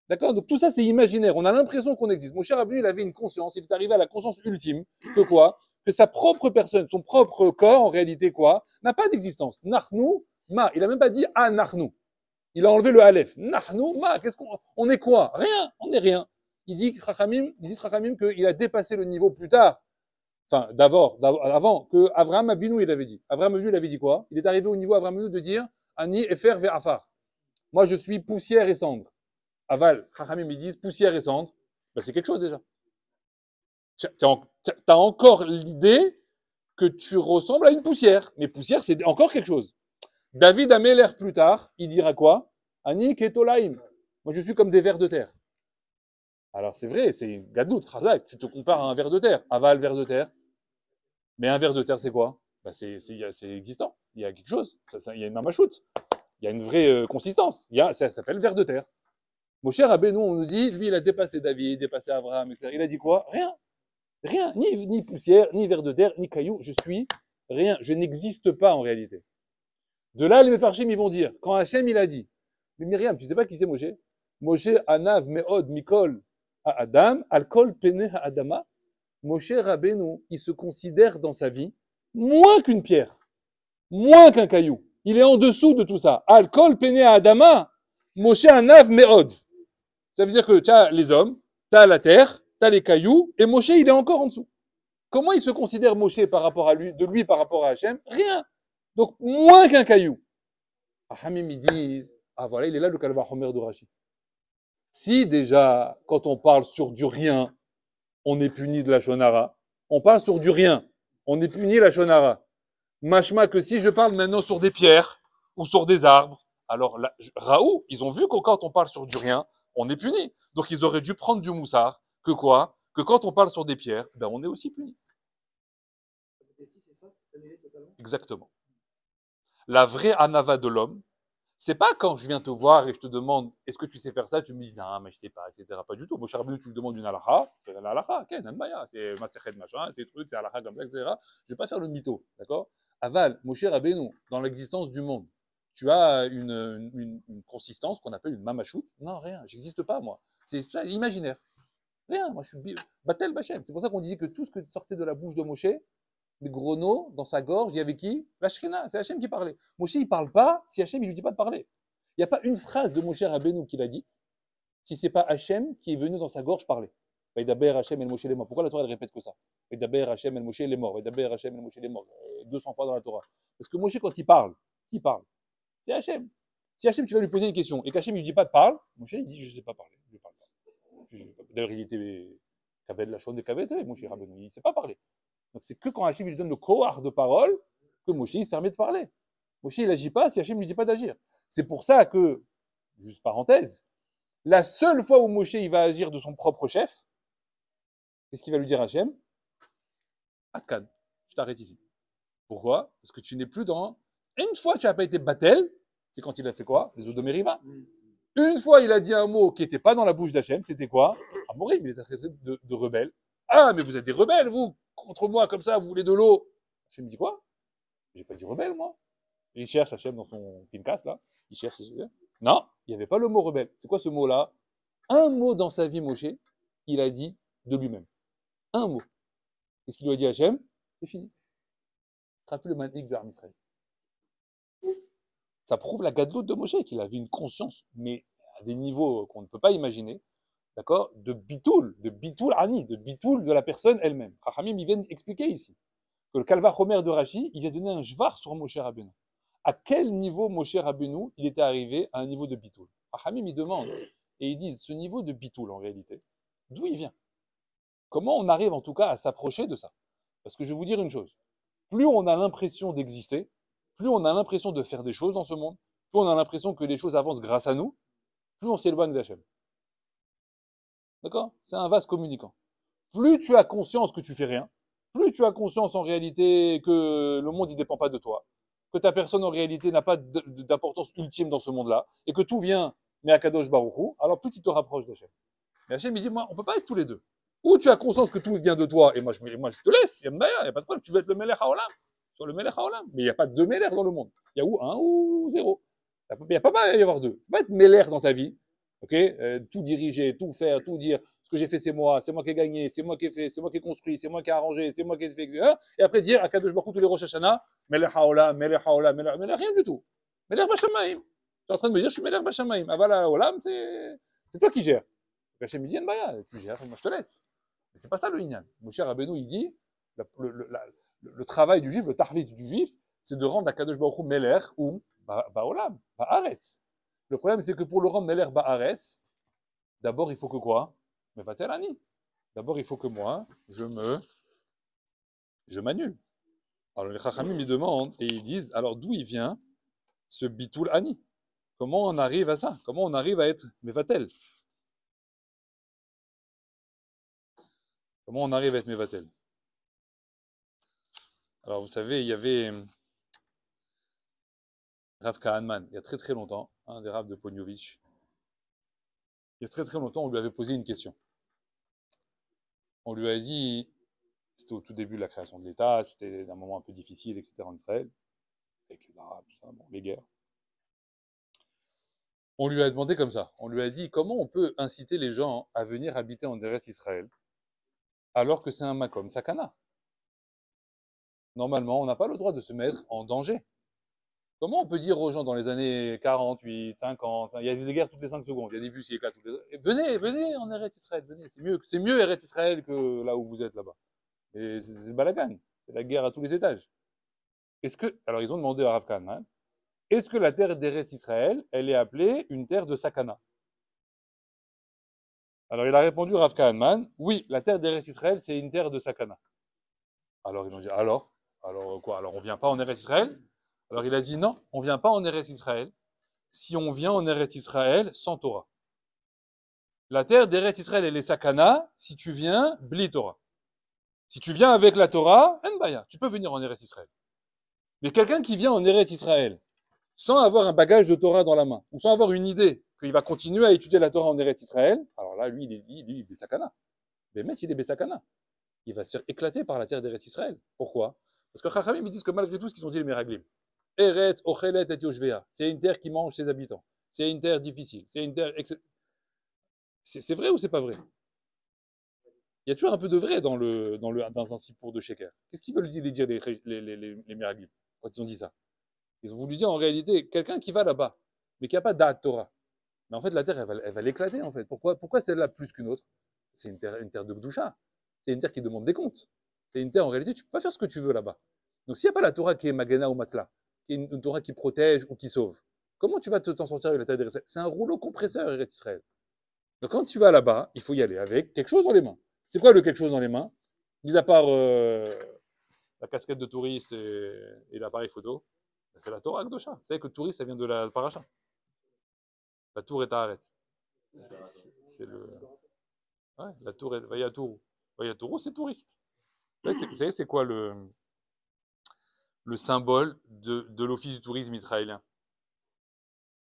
D'accord? Donc tout ça, c'est imaginaire. On a l'impression qu'on existe. Mon cher Rabbeinu, il avait une conscience. Il est arrivé à la conscience ultime que quoi? Que sa propre personne, son propre corps, en réalité quoi? N'a pas d'existence. Nachnu, ma. Il a même pas dit ah nachnu. Il a enlevé le aleph. Nachnu, ma. On est quoi? Rien. On est rien. Ils disent Chachamim qu'il a dépassé le niveau plus tard. Enfin, avant, que Avraham Avinu, il avait dit. Avraham Avinu, il avait dit quoi? Il est arrivé au niveau Avraham Avinu de dire Ani efer ve'afar. Moi, je suis poussière et cendre. Aval, Chachamim, ils disent poussière et cendre, ben c'est quelque chose déjà. T'as encore l'idée que tu ressembles à une poussière. Mais poussière, c'est encore quelque chose. David Améler, plus tard, il dira quoi? Ani ketolaim. Moi, je suis comme des vers de terre. Alors, c'est vrai, c'est gadout, chazak. Tu te compares à un ver de terre. Aval, ver de terre. Mais un ver de terre, c'est quoi? Ben, c'est existant. Il y a quelque chose. Il y a une mamachoute. Il y a une vraie consistance. Ça s'appelle ver de terre. Mon cher Rabbeinu, on nous dit, lui, il a dépassé David, dépassé Abraham, etc. Il a dit quoi? Rien. Rien. Ni poussière, ni ver de terre, ni caillou. Je suis rien. Je n'existe pas en réalité. De là, les Mefarshim, ils vont dire, quand Hachem, il a dit, mais Myriam, tu sais pas qui c'est Moshe? Moshe, Anav, Me'od, Mikol, Adam, Alkol, Pene, Adama. Moshe Rabbeinu, il se considère dans sa vie moins qu'une pierre, moins qu'un caillou. Il est en dessous de tout ça. Alkol, Pene, Adama. Moshe, Anav, Me'od. Ça veut dire que tu as les hommes, tu as la terre, tu as les cailloux, et Moshe, il est encore en dessous. Comment il se considère Moshe par rapport à lui, de lui par rapport à Hachem? Rien. Donc, moins qu'un caillou. Hamim, ils disent, ah voilà, il est là le Kalva Homer de Rashi. Si déjà, quand on parle sur du rien, on est puni de la Shonara, on parle sur du rien, on est puni de la Shonara. Mashma que si je parle maintenant sur des pierres, ou sur des arbres, alors là, Raoult, ils ont vu que quand on parle sur du rien, on est puni. Donc ils auraient dû prendre du moussard, que quoi? Que quand on parle sur des pierres, ben on est aussi puni. Et si c'est ça, c'est s'annuler totalement. Exactement. La vraie anava de l'homme, C'est pas quand je viens te voir et je te demande est-ce que tu sais faire ça, tu me dis non, mais je sais pas, etc. Pas du tout. Moshe Rabbeinu, tu lui demandes une halakha, c'est une halakha, ken, anbaya, c'est masechet machin, c'est truc, c'est halakha comme ça, etc. Je vais pas faire le mytho, d'accord? Aval, Moshe Rabbeinu, dans l'existence du monde, tu as une consistance qu'on appelle une mamachout. Non, rien, j'existe pas, moi. C'est ça, imaginaire. Rien, moi je suis Batel Bachem. C'est pour ça qu'on disait que tout ce que sortait de la bouche de Moshe, les gros noms dans sa gorge, il y avait qui? La Shrina, c'est Hachem qui parlait. Moshe, il parle pas si Hachem, il lui dit pas de parler. Il n'y a pas une phrase de Moshe Rabbeinu qu'il a dit si c'est pas Hachem qui est venu dans sa gorge parler. Vaidaber Hachem el Moshe les morts. Pourquoi la Torah elle répète que ça? Vaidaber Hachem el Moshe les morts. Vaidaber Hachem el Moshe les morts. 200 fois dans la Torah. Parce que Moshe, quand il parle, qui parle? C'est Hachem. Si Hachem, tu vas lui poser une question et qu'Hachem, il lui dit pas de parler, Moshe, il dit, je sais pas parler. Je parle pas. D'ailleurs, il était Kaved la chose de Kaved, Moshe Rabbeinu. Il ne sait pas parler. Donc c'est que quand Hachem lui donne le koar de parole que Moshe il se permet de parler. Moshe il n'agit pas si Hachem ne lui dit pas d'agir. C'est pour ça que, juste parenthèse, la seule fois où Moshe il va agir de son propre chef, qu'est-ce qu'il va lui dire à Hachem? Adkan, je t'arrête ici. Pourquoi? Parce que tu n'es plus dans... Une fois tu n'as pas été Batel, c'est quand il a fait quoi? Les eaux de Mériva. Une fois il a dit un mot qui n'était pas dans la bouche d'Hachem, c'était quoi? Amorim, il les a traités de rebelles. Ah, mais vous êtes des rebelles, vous! Contre moi, comme ça, vous voulez de l'eau. Hachem me dit quoi? J'ai pas dit rebelle, moi. Et il cherche Hachem dans son Pinkas, là. Il cherche. Non, il n'y avait pas le mot rebelle. C'est quoi ce mot-là? Un mot dans sa vie, Moshe, il a dit de lui-même. Un mot. Qu'est-ce qu'il lui a dit à Hachem? C'est fini. Ce sera plus le manique de l'armée Israël. Ça prouve la gadloute de Moshe, qu'il avait une conscience, mais à des niveaux qu'on ne peut pas imaginer. D'accord? De bitoul ani, de bitoul de la personne elle-même. Chachamim, ils viennent expliquer ici que le Kalva Chomer de Rashi, il vient donner un jvar sur Moshe Rabbeinu. À quel niveau Moshe Rabbeinu, il était arrivé à un niveau de bitoul? Chachamim, ils demandent, et ils disent, ce niveau de bitoul, en réalité, d'où il vient? Comment on arrive en tout cas à s'approcher de ça? Parce que je vais vous dire une chose, plus on a l'impression d'exister, plus on a l'impression de faire des choses dans ce monde, plus on a l'impression que les choses avancent grâce à nous, plus on s'éloigne d'Hachem. D'accord? C'est un vase communicant. Plus tu as conscience que tu fais rien, plus tu as conscience en réalité que le monde ne dépend pas de toi, que ta personne en réalité n'a pas d'importance ultime dans ce monde-là, et que tout vient, mais à Kadosh Baruch Hu, alors plus tu te rapproches d'Hachem. Mais Hachem, il dit, moi, on ne peut pas être tous les deux. Ou tu as conscience que tout vient de toi, et moi je te laisse, il n'y a pas de problème, tu veux être le Melech HaOlam, sur le Melech HaOlam. Mais il n'y a pas deux Melech dans le monde. Il y a ou un ou zéro. Il n'y a pas y avoir deux. Tu peux pas être Melech dans ta vie. Tout diriger, tout faire, tout dire. Ce que j'ai fait, c'est moi qui ai gagné, c'est moi qui ai fait, c'est moi qui ai construit, c'est moi qui ai arrangé, c'est moi qui ai fait, etc. Et après dire à Kadosh Baruch Hu tous les Rosh Hashanah, Melech HaOlam, Melech HaOlam, Melech, rien du tout. Melech Bashamaim. Tu es en train de me dire, je suis Melech Bashamaim. Aval HaOlam, c'est toi qui gères. Hachem me dit, tu gères, moi je te laisse. Mais c'est pas ça le Inyan. Moshe Rabbeinu, il dit, le travail du juif, le tahlit du juif, c'est de rendre à Kadosh Baruch Hu Melech ou Ba'olam, Ba'aretz. Le problème, c'est que pour le rendre Melech Ba'aretz, d'abord, il faut que quoi? Mevatel ani. D'abord, il faut que moi, je m'annule. Alors les Chachamim me demandent, et ils disent, alors d'où il vient ce Bitoul ani? Comment on arrive à ça? Comment on arrive à être Mevatel? Comment on arrive à être Mevatel? Alors vous savez, il y avait Rav Kahanman, il y a très très longtemps, un des Rav de Ponyovitch. Il y a très très longtemps, on lui avait posé une question. On lui a dit, c'était au tout début de la création de l'État, c'était un moment un peu difficile, etc. en Israël, avec les Arabes, tout ça, bon, les guerres. On lui a demandé comme ça, on lui a dit, comment on peut inciter les gens à venir habiter en Eretz Israël alors que c'est un makom sakana? Normalement, on n'a pas le droit de se mettre en danger. Comment on peut dire aux gens dans les années 48, 50, il y a des guerres toutes les 5 secondes, il y a des bus qui éclatent toutes les... Venez en Eretz Israël, venez, c'est mieux Eretz Israël que là où vous êtes là-bas. Et c'est le balagan, c'est la guerre à tous les étages. Alors ils ont demandé à Rav Kahanman, est-ce que la terre d'Eretz Israël, elle est appelée une terre de sakana? Alors il a répondu Rav Kahanman, oui, la terre d'Eretz Israël, c'est une terre de sakana. Alors ils ont dit, alors quoi? Alors on vient pas en Eretz Israël? Alors il a dit, non, on vient pas en Eretz Israël si on vient en Eretz Israël sans Torah. La terre d'Eretz Israël, elle est sakana si tu viens bli Torah. Si tu viens avec la Torah, en baya, tu peux venir en Eretz Israël. Mais quelqu'un qui vient en Eretz Israël sans avoir un bagage de Torah dans la main, ou sans avoir une idée qu'il va continuer à étudier la Torah en Eretz Israël, alors là, lui, il est Bessakana. Mais même il est Bessakana, il va se faire éclater par la terre d'Eretz Israël. Pourquoi? Parce que Chachamim, ils disent que malgré tout ce qu'ils ont dit les Meraglim, Eretz, Ochelet et Yoshvea, c'est une terre qui mange ses habitants. C'est une terre difficile. C'est une terre. C'est vrai ou c'est pas vrai? Il y a toujours un peu de vrai dans un sipour de Sheker. Qu'est-ce qu'ils veulent dire les Meraglim quand ils ont dit ça? Ils ont voulu dire en réalité quelqu'un qui va là-bas, mais qui n'a pas d'At Torah. Mais en fait, la terre, elle va l'éclater en fait. Pourquoi celle-là plus qu'une autre? C'est une terre de Gdusha. C'est une terre qui demande des comptes. C'est une terre en réalité, tu peux pas faire ce que tu veux là-bas. Donc s'il n'y a pas la Torah qui est Magana ou Matzla, qui est une Torah qui protège ou qui sauve, comment tu vas t'en sortir avec la terre d'Israël? C'est un rouleau compresseur, Eretz Israël. Donc quand tu vas là-bas, il faut y aller avec quelque chose dans les mains. C'est quoi le quelque chose dans les mains? Mis à part la casquette de touriste et l'appareil photo, c'est la Torah Akdosha. Vous savez que touriste, ça vient de la paracha. La tour est à Arrête. C'est le. Ouais, la tour est. Vayatourou. Vayatourou, c'est touriste. Vous savez, c'est quoi le symbole de l'office du tourisme israélien?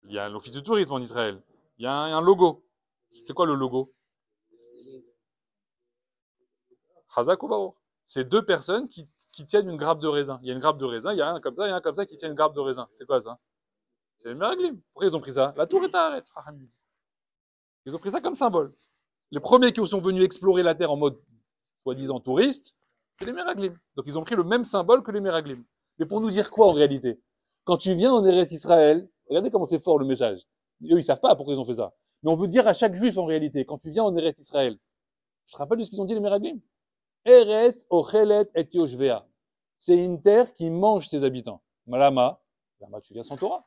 Il y a l'office du tourisme en Israël. Il y a un logo. C'est quoi le logo? Chazak ou Baruch. C'est deux personnes qui tiennent une grappe de raisin. Il y a une grappe de raisin, il y a un comme ça, il y a un comme ça qui tient une grappe de raisin. C'est quoi ça? C'est les Meraglim. Pourquoi ils ont pris ça? La tour est à Arrête. Ils ont pris ça comme symbole. Les premiers qui sont venus explorer la terre en mode soi-disant touriste, c'est les Meraglim. Donc ils ont pris le même symbole que les Meraglim. Mais pour nous dire quoi en réalité? Quand tu viens en Eretz Israël, regardez comment c'est fort le message. Eux, ils savent pas pourquoi ils ont fait ça. Mais on veut dire à chaque juif en réalité, quand tu viens en Eretz Israël, tu te rappelles de ce qu'ils ont dit les Meraglim? Eretz Ochelet et Yoshvea. C'est une terre qui mange ses habitants. Malama, Lama, tu viens sans Torah.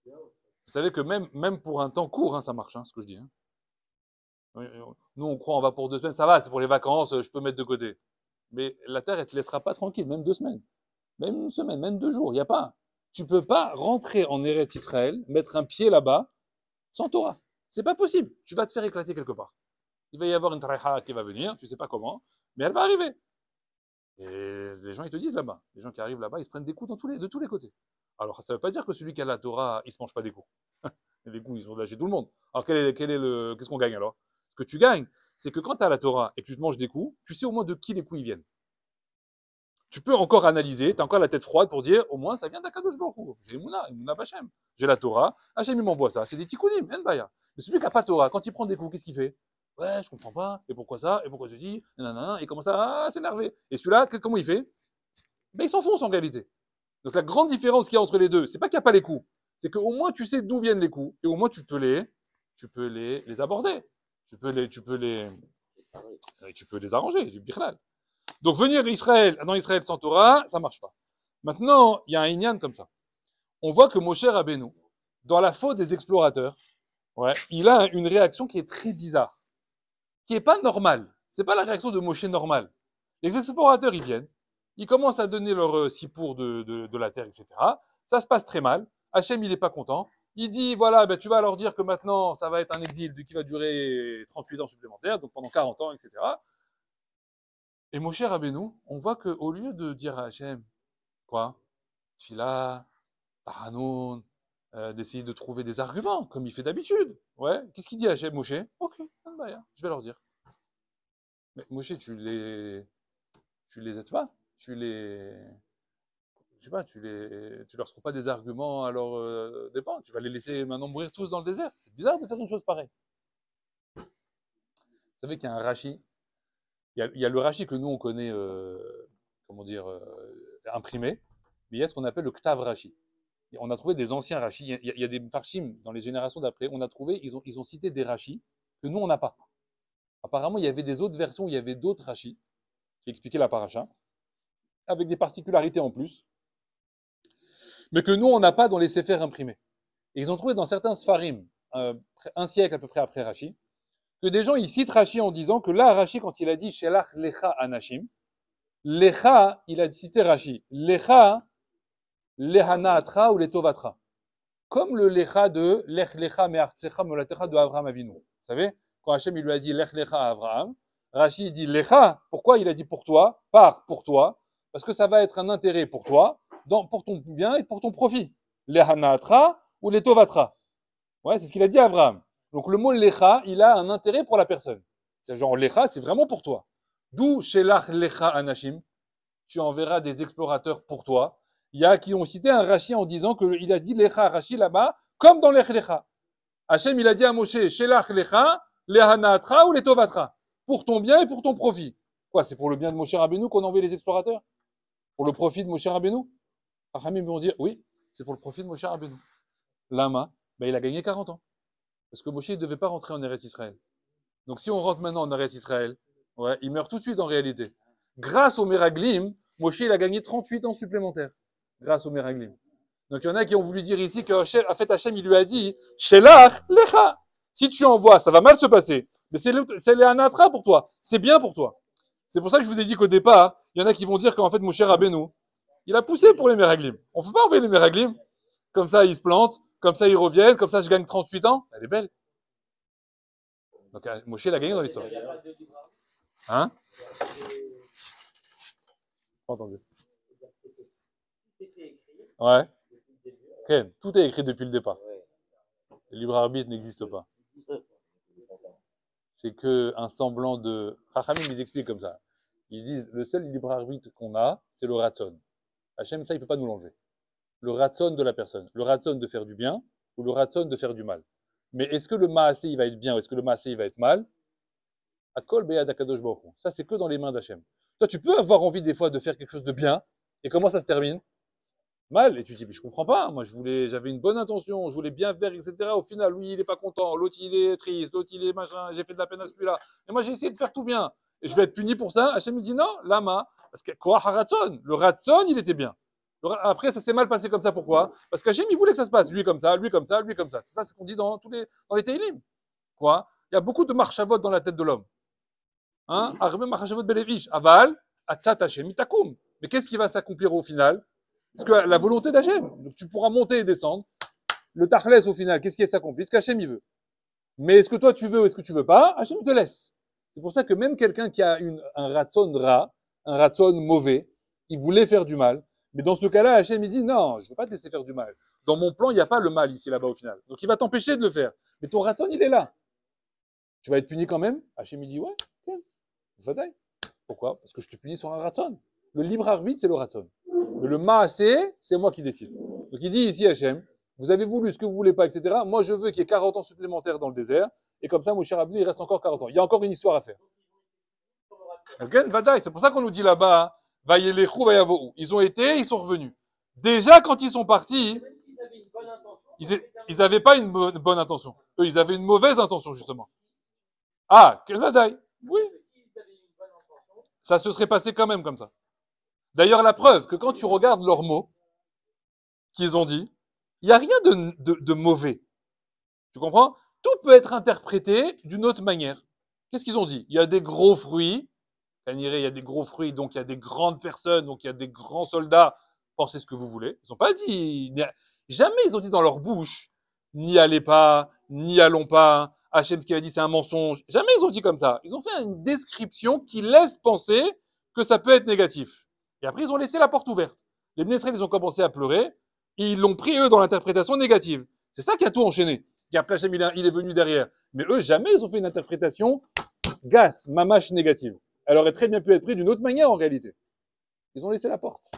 Vous savez que même pour un temps court, hein, ça marche, ce que je dis. Hein. Nous, on croit, on va pour 2 semaines, ça va, c'est pour les vacances, je peux mettre de côté. Mais la terre, elle te laissera pas tranquille, même 2 semaines, même 1 semaine, même 2 jours, il n'y a pas. Tu peux pas rentrer en Eretz Israël, mettre un pied là-bas, sans Torah. C'est pas possible. Tu vas te faire éclater quelque part. Il va y avoir une traïha qui va venir, tu sais pas comment, mais elle va arriver. Et les gens, ils te disent là-bas, les gens qui arrivent là-bas, ils se prennent des coups de tous les côtés. Alors, ça veut pas dire que celui qui a la Torah, il se mange pas des coups. Les coups, ils sont lâchés tout le monde. Alors, qu'est-ce qu'on gagne alors? Ce que tu gagnes, c'est que quand tu as la Torah et que tu te manges des coups, tu sais au moins de qui les coups ils viennent. Tu peux encore analyser, tu as encore la tête froide pour dire, au moins ça vient d'Akadosh Baruch Hu. J'ai Mouna Bachem. J'ai la Torah, Hachem il m'envoie ça. C'est des tikkunim, en mais celui qui n'a pas Torah, quand il prend des coups, qu'est-ce qu'il fait? Ouais, je comprends pas, et pourquoi ça, et pourquoi je dis, nanana, et comment ça, s'énerver. Et celui-là, comment il fait? Ben il s'enfonce en réalité. Donc la grande différence qu'il y a entre les deux, c'est pas qu'il n'y a pas les coups, c'est qu'au moins tu sais d'où viennent les coups, et au moins tu peux les aborder. Tu peux les arranger, du bichlal. Donc venir dans Israël sans Torah, ça marche pas. Maintenant, il y a un inyan comme ça. On voit que Moshe Rabbeinu, dans la faute des explorateurs, ouais, il a une réaction qui est très bizarre, qui est pas normale. C'est pas la réaction de Moshe normale. Les explorateurs, ils viennent, ils commencent à donner leur sipour de la terre, etc. Ça se passe très mal. Hachem, il est pas content. Il dit, voilà, ben, tu vas leur dire que maintenant, ça va être un exil qui va durer 38 ans supplémentaires, donc pendant 40 ans, etc. Et Moshe Rabbeinu, on voit qu'au lieu de dire à Hachem, quoi, Tfila, Paranoun, d'essayer de trouver des arguments, comme il fait d'habitude, ouais, qu'est-ce qu'il dit à Hachem, Moshe? Ok, je vais leur dire. Mais Moshe, tu les aides pas, je sais pas, tu leur trouves pas des arguments à leur dépens. Tu vas les laisser maintenant mourir tous dans le désert. C'est bizarre de faire une chose pareille. Vous savez qu'il y a un Rashi. Il y a le Rashi que nous on connaît, imprimé. Mais il y a ce qu'on appelle le Ktav Rashi. Et on a trouvé des anciens Rashi. Il y a des Farshim dans les générations d'après. On a trouvé, ils ont cité des Rashi que nous on n'a pas. Apparemment, il y avait des autres versions où il y avait d'autres Rashi qui expliquaient la paracha avec des particularités en plus, mais que nous, on n'a pas dans les séphers imprimés. Et ils ont trouvé dans certains Sfarim, un siècle à peu près après Rashi, que des gens, ils citent Rashi en disant que là, Rashi, quand il a dit Shelach Lecha Anashim, Lecha, il a cité Rashi, Lecha, Lehanatra ou Letovatra. Comme le Lecha de Lech Lecha Me'artsecha Molatecha de Avraham Avinu. Vous savez, quand Hachem il lui a dit Lech Lecha à Avraham, Rashi dit Lecha, pourquoi il a dit pour toi, pour toi, parce que ça va être un intérêt pour toi, pour ton bien et pour ton profit. Les hanatra ou les tovatra. Ouais, c'est ce qu'il a dit à Abraham. Donc le mot lecha, il a un intérêt pour la personne. C'est genre lecha, c'est vraiment pour toi. D'où shelach lecha anashim, tu enverras des explorateurs pour toi. Il y a qui ont cité un Rashi en disant qu'il a dit lecha Rashi là-bas, comme dans lech lecha. Hachem, il a dit à Moshe, shelach lecha, les hanatra ou les tovatra. Pour ton bien et pour ton profit. Quoi, c'est pour le bien de Moshe Rabbeinu qu'on envoie les explorateurs? Pour le profit de Moshe Rabbeinu? Rachamim vont dire, oui, c'est pour le profit de Moshe Rabbeinu. Lama, ben, il a gagné 40 ans. Parce que Moshe ne devait pas rentrer en Eretz Israël. Donc si on rentre maintenant en Eretz Israël, ouais, il meurt tout de suite en réalité. Grâce au Meraglim, Moshe il a gagné 38 ans supplémentaires. Grâce au Meraglim. Donc il y en a qui ont voulu dire ici que Hachem il lui a dit Shelach lecha. Si tu envoies, ça va mal se passer. Mais c'est les anatra pour toi. C'est bien pour toi. C'est pour ça que je vous ai dit qu'au départ, il y en a qui vont dire qu'en fait Moshe Rabbeinu, il a poussé pour les Meraglim. On ne peut pas envoyer les Meraglim. Comme ça, ils se plantent. Comme ça, ils reviennent. Comme ça, je gagne 38 ans. Elle est belle. Donc, Moshe l'a gagné dans l'histoire. Hein? Pas entendu. Ouais. Okay. Tout est écrit depuis le départ. Le libre arbitre n'existe pas. C'est que un semblant de... Chachamim, ils expliquent comme ça. Ils disent, le seul libre arbitre qu'on a, c'est le ratson. Hachem, ça, il ne peut pas nous l'enlever. Le ratson de la personne. Le ratson de faire du bien ou le ratson de faire du mal. Mais est-ce que le maasé, il va être bien ou est-ce que le maasé, il va être mal? Akol beyad hakadosh baruch hu. Ça, c'est que dans les mains d'Hachem. Toi, tu peux avoir envie des fois de faire quelque chose de bien et comment ça se termine? Mal. Et tu te dis, mais je comprends pas. Moi, j'avais une bonne intention, je voulais bien faire, etc. Au final, lui, il est pas content, l'autre, il est triste, l'autre, il est machin, j'ai fait de la peine à celui-là. Et moi, j'ai essayé de faire tout bien. Et je vais être puni pour ça. Hachem, il dit non, lama. Parce que, quoi, haratson? Le ratson, il était bien. Après, ça s'est mal passé comme ça. Pourquoi? Parce qu'Hachem, il voulait que ça se passe. Lui comme ça, lui comme ça, lui comme ça. C'est ça, ce qu'on dit dans les Teilim. Quoi? Il y a beaucoup de marchavot dans la tête de l'homme. Hein? Arme marchavot belevish. Aval, atzat Hachem, itakum. Mais qu'est-ce qui va s'accomplir au final? Parce que la volonté d'Hachem. Donc, tu pourras monter et descendre. Le tachlès, au final, qu'est-ce qui s'accomplit? Ce qu'Hachem, il veut. Mais est-ce que toi, tu veux ou est-ce que tu veux pas? Hachem te laisse. C'est pour ça que même quelqu'un qui a un ratson ra, un ratson mauvais, il voulait faire du mal. Mais dans ce cas-là, Hachem, il dit, non, je ne vais pas te laisser faire du mal. Dans mon plan, il n'y a pas le mal ici, là-bas, au final. Donc, il va t'empêcher de le faire. Mais ton ratson, il est là. Tu vas être puni quand même? Hachem, il dit, ouais, okay. Pourquoi? Parce que je te punis sur un ratson. Le libre arbitre, c'est le ratson. Mais le maasé, c'est moi qui décide. Donc, il dit ici, Hachem, vous avez voulu ce que vous voulez pas, etc. Moi, je veux qu'il y ait 40 ans supplémentaires dans le désert. Et comme ça, Moshe Rabbeinu, il reste encore 40 ans. Il y a encore une histoire à faire. Okay? C'est pour ça qu'on nous dit là-bas, ils ont été, ils sont revenus. Déjà, quand ils sont partis, ils n'avaient pas une bonne intention. Eux, ils avaient une mauvaise intention, justement. Ah, Vadaï, oui. Ça se serait passé quand même comme ça. D'ailleurs, la preuve que quand tu regardes leurs mots qu'ils ont dit, il n'y a rien de mauvais. Tu comprends? Tout peut être interprété d'une autre manière. Qu'est-ce qu'ils ont dit? Il y a des gros fruits. Il y a des gros fruits, donc il y a des grandes personnes, donc il y a des grands soldats. Pensez ce que vous voulez. Ils n'ont pas dit, jamais ils ont dit dans leur bouche, n'y allez pas, n'y allons pas. Hachem, ce qu'il a dit, c'est un mensonge. Jamais ils ont dit comme ça. Ils ont fait une description qui laisse penser que ça peut être négatif. Et après, ils ont laissé la porte ouverte. Les Bnei Israël, ils ont commencé à pleurer et ils l'ont pris, eux, dans l'interprétation négative. C'est ça qui a tout enchaîné. Et après, Hachem, il est venu derrière. Mais eux, jamais ils ont fait une interprétation mamache négative. Elle aurait très bien pu être prise d'une autre manière en réalité. Ils ont laissé la porte.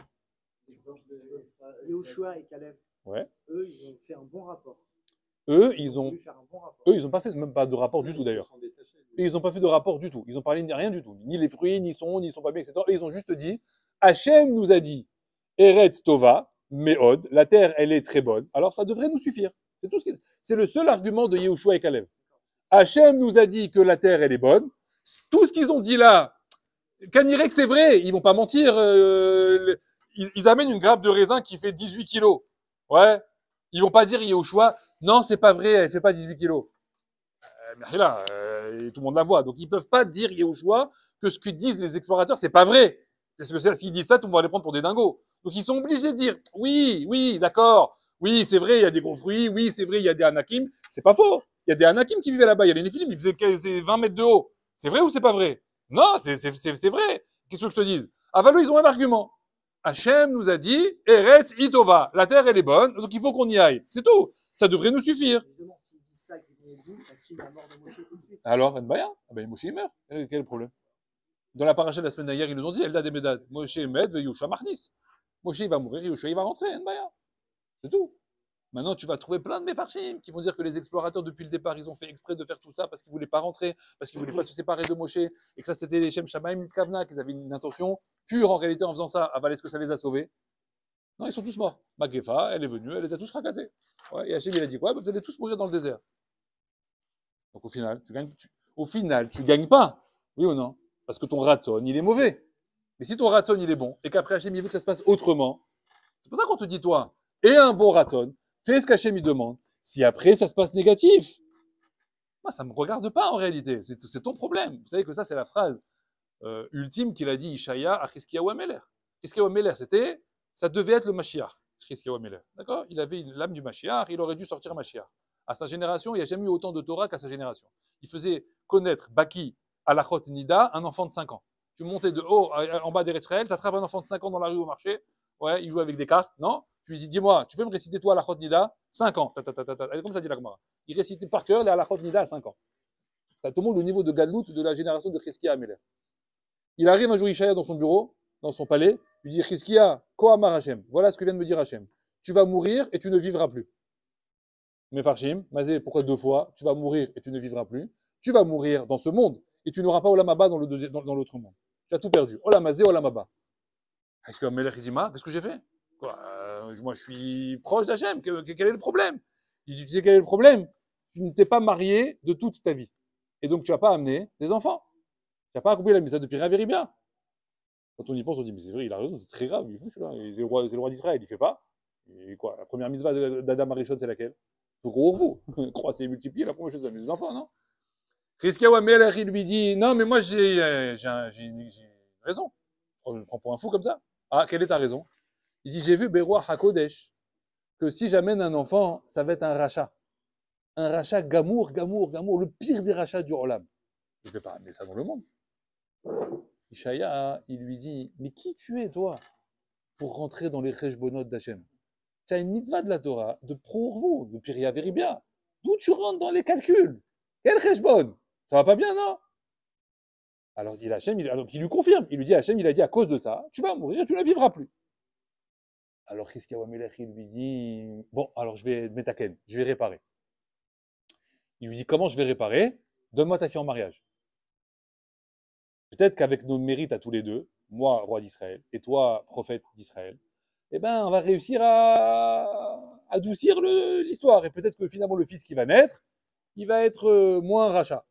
Yehoshua et Caleb, ouais. Eux, ils ont fait un bon rapport. Eux, ils n'ont pas fait même pas de rapport du tout d'ailleurs. Et ils n'ont pas fait de rapport du tout. Ils n'ont parlé de rien du tout. Ni les fruits, ni sont pas bien, etc. Et ils ont juste dit, Hachem nous a dit, Eretz Tova, Meod, la terre, elle est très bonne. Alors ça devrait nous suffire. C'est le seul argument de Yehoshua et Caleb. Hachem nous a dit que la terre, elle est bonne. Tout ce qu'ils ont dit là, Kanirek, c'est vrai, ils vont pas mentir. Ils amènent une grappe de raisin qui fait 18 kilos. Ouais. Ils vont pas dire Yehoshua, non, c'est pas vrai, elle fait pas 18 kilos. Mais là, tout le monde la voit. Donc ils peuvent pas dire Yehoshua que ce que disent les explorateurs, c'est pas vrai. Parce que s'ils disent ça, tout le monde va les prendre pour des dingos. Donc ils sont obligés de dire, oui, d'accord. Oui, c'est vrai, il y a des gros fruits. Oui, c'est vrai, il y a des anakim. C'est pas faux. Il y a des anakim qui vivaient là-bas. Il y a les néphilim, ils faisaient 20 mètres de haut. C'est vrai ou c'est pas vrai? Non, c'est vrai. Qu'est-ce que je te dise? Avalo, ils ont un argument. Hachem nous a dit, Eretz Itova, la terre elle est bonne, donc il faut qu'on y aille. C'est tout. Ça devrait nous suffire. Justement, s'ils disent ça, qu'ils vont au bout, ça signe la mort de Moshe tout de suite. Alors, Enbaya, Moshe il meurt. Quel est le problème? Dans la paracha de la semaine dernière, ils nous ont dit, Eldad et Medad, Moshe Med, Yusha Marnis. Moshe il va mourir, Yusha il va rentrer, Enbaya. C'est tout. Maintenant, tu vas trouver plein de méfarchim qui vont dire que les explorateurs, depuis le départ, ils ont fait exprès de faire tout ça parce qu'ils voulaient pas rentrer, parce qu'ils voulaient pas se séparer de Moshe, et que ça, c'était les Shem Shamaim Kavna, qu'ils avaient une intention pure, en réalité, en faisant ça, avaler ce que ça les a sauvés. Non, ils sont tous morts. Magefa, elle est venue, elle les a tous fracassés. Ouais, et Hachem, il a dit quoi? Vous allez tous mourir dans le désert. Donc, au final, tu gagnes pas. Oui ou non? Parce que ton ratson, il est mauvais. Mais si ton ratson, il est bon, et qu'après Hachem, il veut que ça se passe autrement, c'est pour ça qu'on te dit, toi, et un bon ratson, fais ce qu'Hachem il demande. Si après, ça se passe négatif, moi, ça me regarde pas en réalité. C'est ton problème. Vous savez que ça, c'est la phrase ultime qu'il a dit Ishaïa à Chizkiyahu Ameler. Chizkiyahu Ameler, ça devait être le Mashiach. Chizkiyahu Ameler. D'accord? Il avait l'âme du Mashiach, il aurait dû sortir Mashiach. À sa génération, il n'y a jamais eu autant de Torah qu'à sa génération. Il faisait connaître Baki, Alachot Nida, un enfant de 5 ans. Tu montais de haut en bas d'Israël, tu attrapes un enfant de 5 ans dans la rue au marché, ouais, il joue avec des cartes, non? Tu lui dis, dis-moi, tu peux me réciter toi Alachot Nida? 5 ans. Comme ça dit la Gemara. Il récitait par cœur les Alachot Nida à 5 ans. T'as tout le monde au niveau de Gadlout de la génération de Chizkiya Ameler. Il arrive un jour Ishaïa dans son bureau, dans son palais, lui dit Chizkiya, Kohamar Hashem, voilà ce que vient de me dire Hashem. Tu vas mourir et tu ne vivras plus. Mais Farshim, Mazé, pourquoi 2 fois? Tu vas mourir et tu ne vivras plus. Tu vas mourir dans ce monde et tu n'auras pas Olam Haba dans l'autre monde. Tu as tout perdu. Olam Hazé, Olam Haba. Est-ce que Melech il dit, qu'est-ce que j'ai fait? Quoi, moi, je suis proche d'Hachem. Quel est le problème? Il dit, tu sais quel est le problème? Tu ne t'es pas marié de toute ta vie. Et donc, tu vas pas amener des enfants. Tu n'as pas accompli la mise depuis rien bien. Quand on y pense, on dit, mais c'est vrai, il a raison, c'est très grave, il est fou celui-là. C'est le roi d'Israël, il fait pas. Et quoi, la première mitzvah d'Adam Arishon, c'est laquelle? Pour vous, croissez et multipliez, la première chose, c'est des enfants, non? Chizkiyahu Ameler, il lui dit, non, mais moi, j'ai une raison. Je me prends pour un fou comme ça. Ah, quelle est ta raison? Il dit, j'ai vu Beroua HaKodesh, que si j'amène un enfant, ça va être un rachat. Un rachat gamour, le pire des rachats du Olam. Je ne vais pas amener ça dans le monde. Ishaïa, il lui dit, mais qui tu es, toi, pour rentrer dans les cheshbonot d'Hachem? Tu as une mitzvah de la Torah, de Prourvou, de Piria Veribia. D'où tu rentres dans les calculs? Quel cheshbon? Ça va pas bien, non? Alors il dit Hachem, donc il lui confirme. Il lui dit Hachem, il a dit à cause de ça, tu vas mourir et tu ne vivras plus. Alors Chizkiyahu Ameler, il lui dit, bon, alors je vais metaken, je vais réparer. Il lui dit, comment je vais réparer? Donne-moi ta fille en mariage. Peut-être qu'avec nos mérites à tous les deux, moi, roi d'Israël, et toi, prophète d'Israël, eh ben, on va réussir à adoucir l'histoire. Et peut-être que finalement, le fils qui va naître, il va être moins rachat.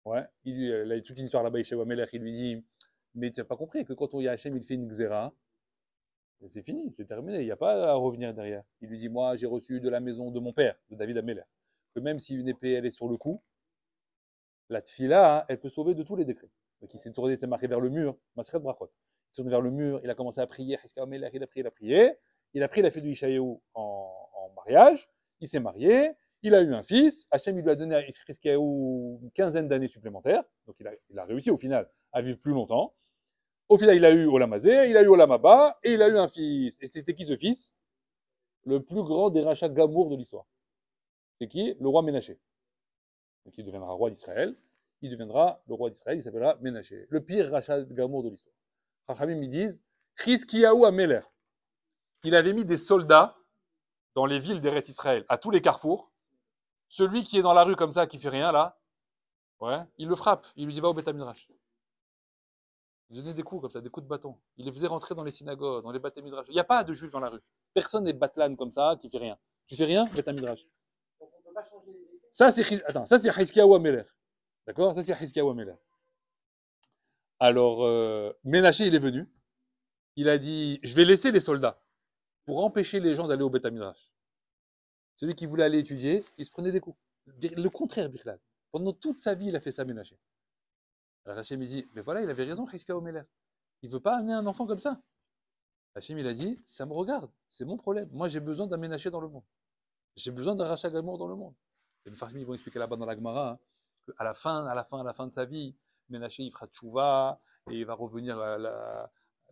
Ouais, il a toute une histoire là-bas, chez Wameler, il lui dit, mais tu n'as pas compris que quand on y a Hachem, il fait une xéra, c'est fini, c'est terminé, il n'y a pas à revenir derrière. Il lui dit, moi, j'ai reçu de la maison de mon père, de David Ameller, que même si une épée, elle est sur le cou, la tfila, elle peut sauver de tous les décrets. Donc il s'est tourné, il s'est marqué vers le mur, Masret Brachot. Il s'est tourné vers le mur, il a commencé à prier, il a prié, il a pris du Ishaïahu en mariage, il s'est marié, il a eu un fils, Hachem il lui a donné à Chizkiyahu une quinzaine d'années supplémentaires, donc il a réussi au final à vivre plus longtemps. Au final, il a eu Olam Hazé, il a eu Olam Haba, et il a eu un fils. Et c'était qui ce fils? Le plus grand des rachats gamour de l'histoire. C'est qui? Le roi Ménaché. Donc il deviendra roi d'Israël. Il deviendra le roi d'Israël, il s'appellera Ménaché. Le pire rachat gamour de l'histoire. Chachamim, ils disent, Chizkiyahu Ameler. Il avait mis des soldats dans les villes d'Eretz Israël, à tous les carrefours. Celui qui est dans la rue comme ça, qui fait rien, là, ouais, il le frappe. Il lui dit, va au Beth Midrash. Il donnait des coups comme ça, des coups de bâton. Il les faisait rentrer dans les synagogues, dans les Beth Midrash. Il n'y a pas de juifs dans la rue. Personne n'est batlan comme ça, qui fait rien. Tu fais rien, Beth Midrash. Donc on ne peut pas changer les idées. Ça, c'est Chizkiyahu Ameler. D'accord? Ça, c'est Chizkiyahu Ameler. Alors, Ménaché, il est venu. Il a dit, je vais laisser les soldats pour empêcher les gens d'aller au Beth Midrash. Celui qui voulait aller étudier, il se prenait des coups. Le contraire, Bichlal. Pendant toute sa vie, il a fait ça, Ménaché. Alors Hachem, il dit, mais voilà, il avait raison, Chizkiyahu Ameler. Il ne veut pas amener un enfant comme ça. Hachem, il a dit, ça me regarde, c'est mon problème. Moi, j'ai besoin d'un Ménaché dans le monde. J'ai besoin d'un rachat gamour dans le monde. Et les Farshim, ils vont expliquer là-bas dans la Gemara, qu'à la fin de sa vie, Ménaché, il fera tchouva, et il va revenir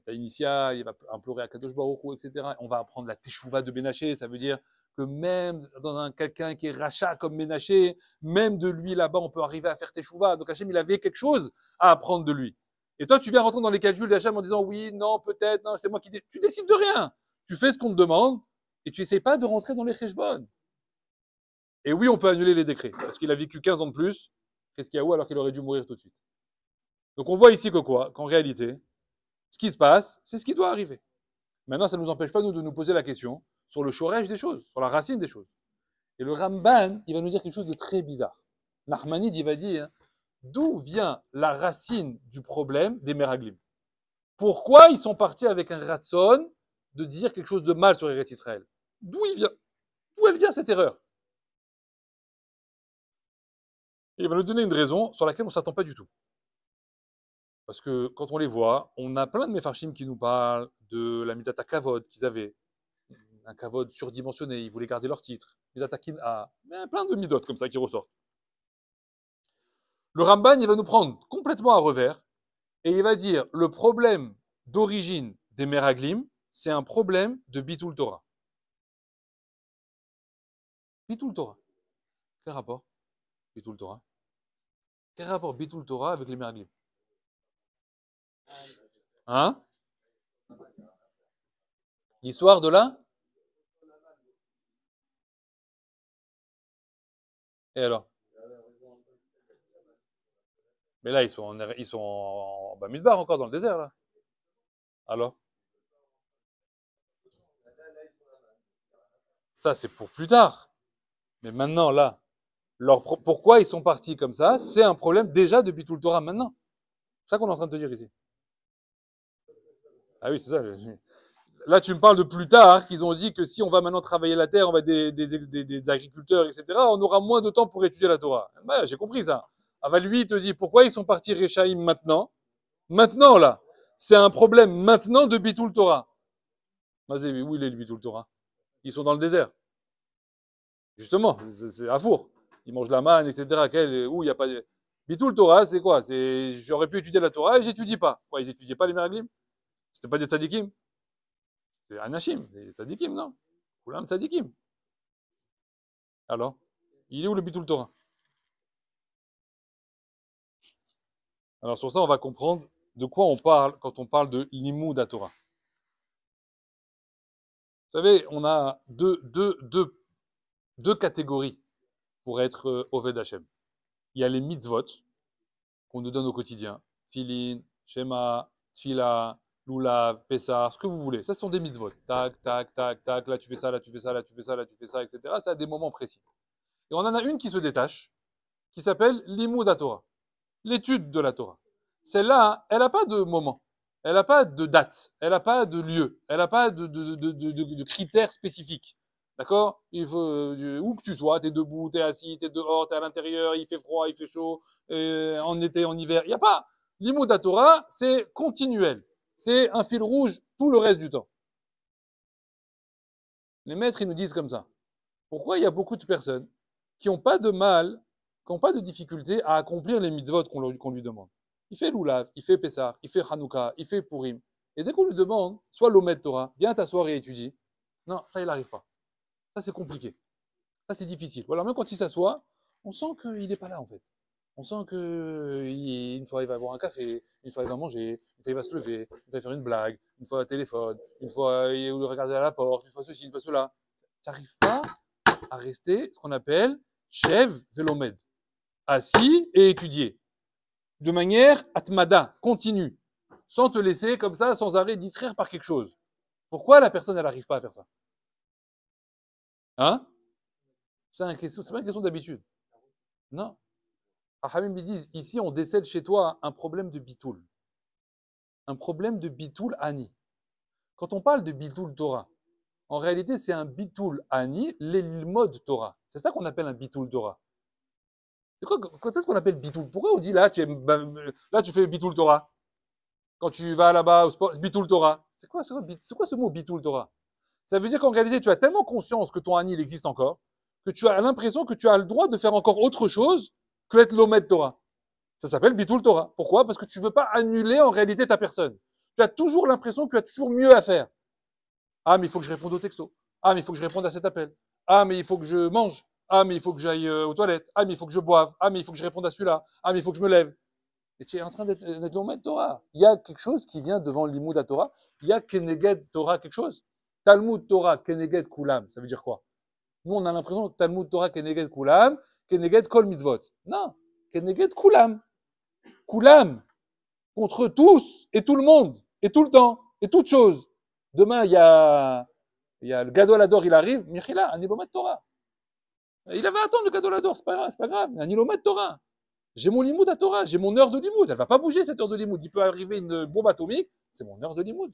Beta Initia, il va implorer à Kadosh Baruch Hu, etc. On va apprendre la Teshuvah de Ménaché, ça veut dire que même dans quelqu'un qui est rachat comme Ménaché, même de lui là-bas, on peut arriver à faire Teshuvah. Donc Hachem, il avait quelque chose à apprendre de lui. Et toi, tu viens rentrer dans les calculs d'Hachem en disant oui, non, peut-être, non, c'est moi qui tu décides de rien. Tu fais ce qu'on te demande et tu essayes pas de rentrer dans les cheshbon. Et oui, on peut annuler les décrets parce qu'il a vécu 15 ans de plus qu'est-ce qu'il y a où alors qu'il aurait dû mourir tout de suite. Donc on voit ici que quoi? Qu'en réalité, ce qui se passe, c'est ce qui doit arriver. Maintenant, ça ne nous empêche pas, nous, de nous poser la question sur le shorège des choses, sur la racine des choses. Et le Ramban, il va nous dire quelque chose de très bizarre. Nachmanide, il va dire, d'où vient la racine du problème des Meraglim? Pourquoi ils sont partis avec un ratson de dire quelque chose de mal sur Eretz Israël? D'où elle vient cette erreur? Et il va nous donner une raison sur laquelle on ne s'attend pas du tout. Parce que quand on les voit, on a plein de Mefarshim qui nous parlent de la Midata Kavod qu'ils avaient. Un Kavod surdimensionné, ils voulaient garder leur titre. Midata Kin'a, plein de Midot comme ça qui ressortent. Le Ramban, il va nous prendre complètement à revers et il va dire le problème d'origine des Meraglim, c'est un problème de Bitul Torah. Bitul Torah. Quel rapport? Bitul Torah. Quel rapport Bitul Torah avec les Meraglim? Hein? L'histoire de là? Et alors? Mais là, ils sont en Bamidbar encore dans le désert, là. Alors? Ça, c'est pour plus tard. Mais maintenant, là, pourquoi ils sont partis comme ça, c'est un problème déjà depuis tout le Torah maintenant. C'est ça qu'on est en train de te dire ici. Ah oui, c'est ça. Là, tu me parles de plus tard, qu'ils ont dit que si on va maintenant travailler la terre, on va être des agriculteurs, etc., on aura moins de temps pour étudier la Torah. Ben, j'ai compris ça. Ah ben, lui, il te dit, pourquoi ils sont partis Réchaïm maintenant? Maintenant, là. C'est un problème maintenant de Bitul Torah. Vas-y, où il est le Bitul Torah? Ils sont dans le désert. Justement, c'est à four. Ils mangent la manne, etc. Où il n'y a pas de... Bitul Torah, c'est quoi? J'aurais pu étudier la Torah et j'étudie pas. Quoi, ils étudiaient pas les Meraglim? C'était pas des tzadikim? C'est Anashim, des tzadikim, non? Koulam tzadikim. Alors, il est où le Bitul Torah? Alors sur ça, on va comprendre de quoi on parle quand on parle de l'imoud à Torah. Vous savez, on a deux catégories pour être Oved Hashem. Il y a les mitzvot qu'on nous donne au quotidien. Tfilin, Shema, Tfila, Lulav, Pessah, ce que vous voulez. Ça, ce sont des mitzvot. Tac, tac, tac, tac, là tu fais ça, là tu fais ça, là tu fais ça, là tu fais ça, etc. Ça a des moments précis. Et on en a une qui se détache, qui s'appelle l'imoud à Torah. L'étude de la Torah. Celle-là, elle n'a pas de moment. Elle n'a pas de date. Elle n'a pas de lieu. Elle n'a pas de critères spécifiques. D'accord? Il faut, où que tu sois, t'es debout, t'es assis, t'es dehors, t'es à l'intérieur, il fait froid, il fait chaud, en été, en hiver. Il n'y a pas. L'imoud à Torah, c'est continuel. C'est un fil rouge tout le reste du temps. Les maîtres, ils nous disent comme ça. Pourquoi il y a beaucoup de personnes qui n'ont pas de mal, qui n'ont pas de difficulté à accomplir les mitzvot qu'on lui demande? Il fait Lulav, il fait Pessah, il fait Hanouka, il fait Purim. Et dès qu'on lui demande, soit l'Omed Torah, viens t'asseoir et étudie. Non, ça, il n'arrive pas. Ça, c'est compliqué. Ça, c'est difficile. Voilà, même quand il s'assoit, on sent qu'il n'est pas là, en fait. On sent une fois, il va boire un café, une fois, il va manger, une fois, il va se lever, une fois, il va faire une blague, une fois, un téléphone, une fois, il va regarder à la porte, une fois ceci, une fois cela. Tu n'arrives pas à rester ce qu'on appelle Shev Velomed. Assis et étudier. De manière atmada, continue. Sans te laisser comme ça, sans arrêt, distraire par quelque chose. Pourquoi la personne, elle n'arrive pas à faire ça? Hein? C'est pas une question d'habitude. Non. Rahamim, ils disent, ici, on décèle chez toi un problème de bitoul. Un problème de bitoul ani. Quand on parle de bitoul Torah, en réalité, c'est un bitoul ani, l'ilmod Torah. C'est ça qu'on appelle un bitoul Torah. C'est quoi, quand est-ce qu'on appelle bitoul? Pourquoi on dit là, tu fais bitoul Torah? Quand tu vas là-bas au sport, bitoul Torah. C'est quoi ce mot bitoul Torah? Ça veut dire qu'en réalité, tu as tellement conscience que ton ani, il existe encore, que tu as l'impression que tu as le droit de faire encore autre chose que être l'Omed Torah. Ça s'appelle Bitul Torah. Pourquoi? Parce que tu ne veux pas annuler en réalité ta personne. Tu as toujours l'impression que tu as toujours mieux à faire. Ah, mais il faut que je réponde au texto. Ah, mais il faut que je réponde à cet appel. Ah, mais il faut que je mange. Ah, mais il faut que j'aille aux toilettes. Ah, mais il faut que je boive. Ah, mais il faut que je réponde à celui-là. Ah, mais il faut que je me lève. Et tu es en train d'être au maître Torah. Il y a quelque chose qui vient devant l'imoud à Torah. Il y a Keneged Torah quelque chose. Talmud Torah Keneged Kulam. Ça veut dire quoi? Nous, on a l'impression que Talmud Torah Keneged Kulam, Keneged Kol Mitzvot. Non. Keneged Kulam. Kulam. Contre tous et tout le monde. Et tout le temps. Et toute chose. Demain, il y a le Gadol Hador, il arrive. Michila, un ilomètre Torah. Il avait à attendre le Gadol Hador. C'est pas grave. Un ilomètre Torah. J'ai mon limoud à Torah, j'ai mon heure de limoud. Elle va pas bouger, cette heure de limoud. Il peut arriver une bombe atomique, c'est mon heure de limoud.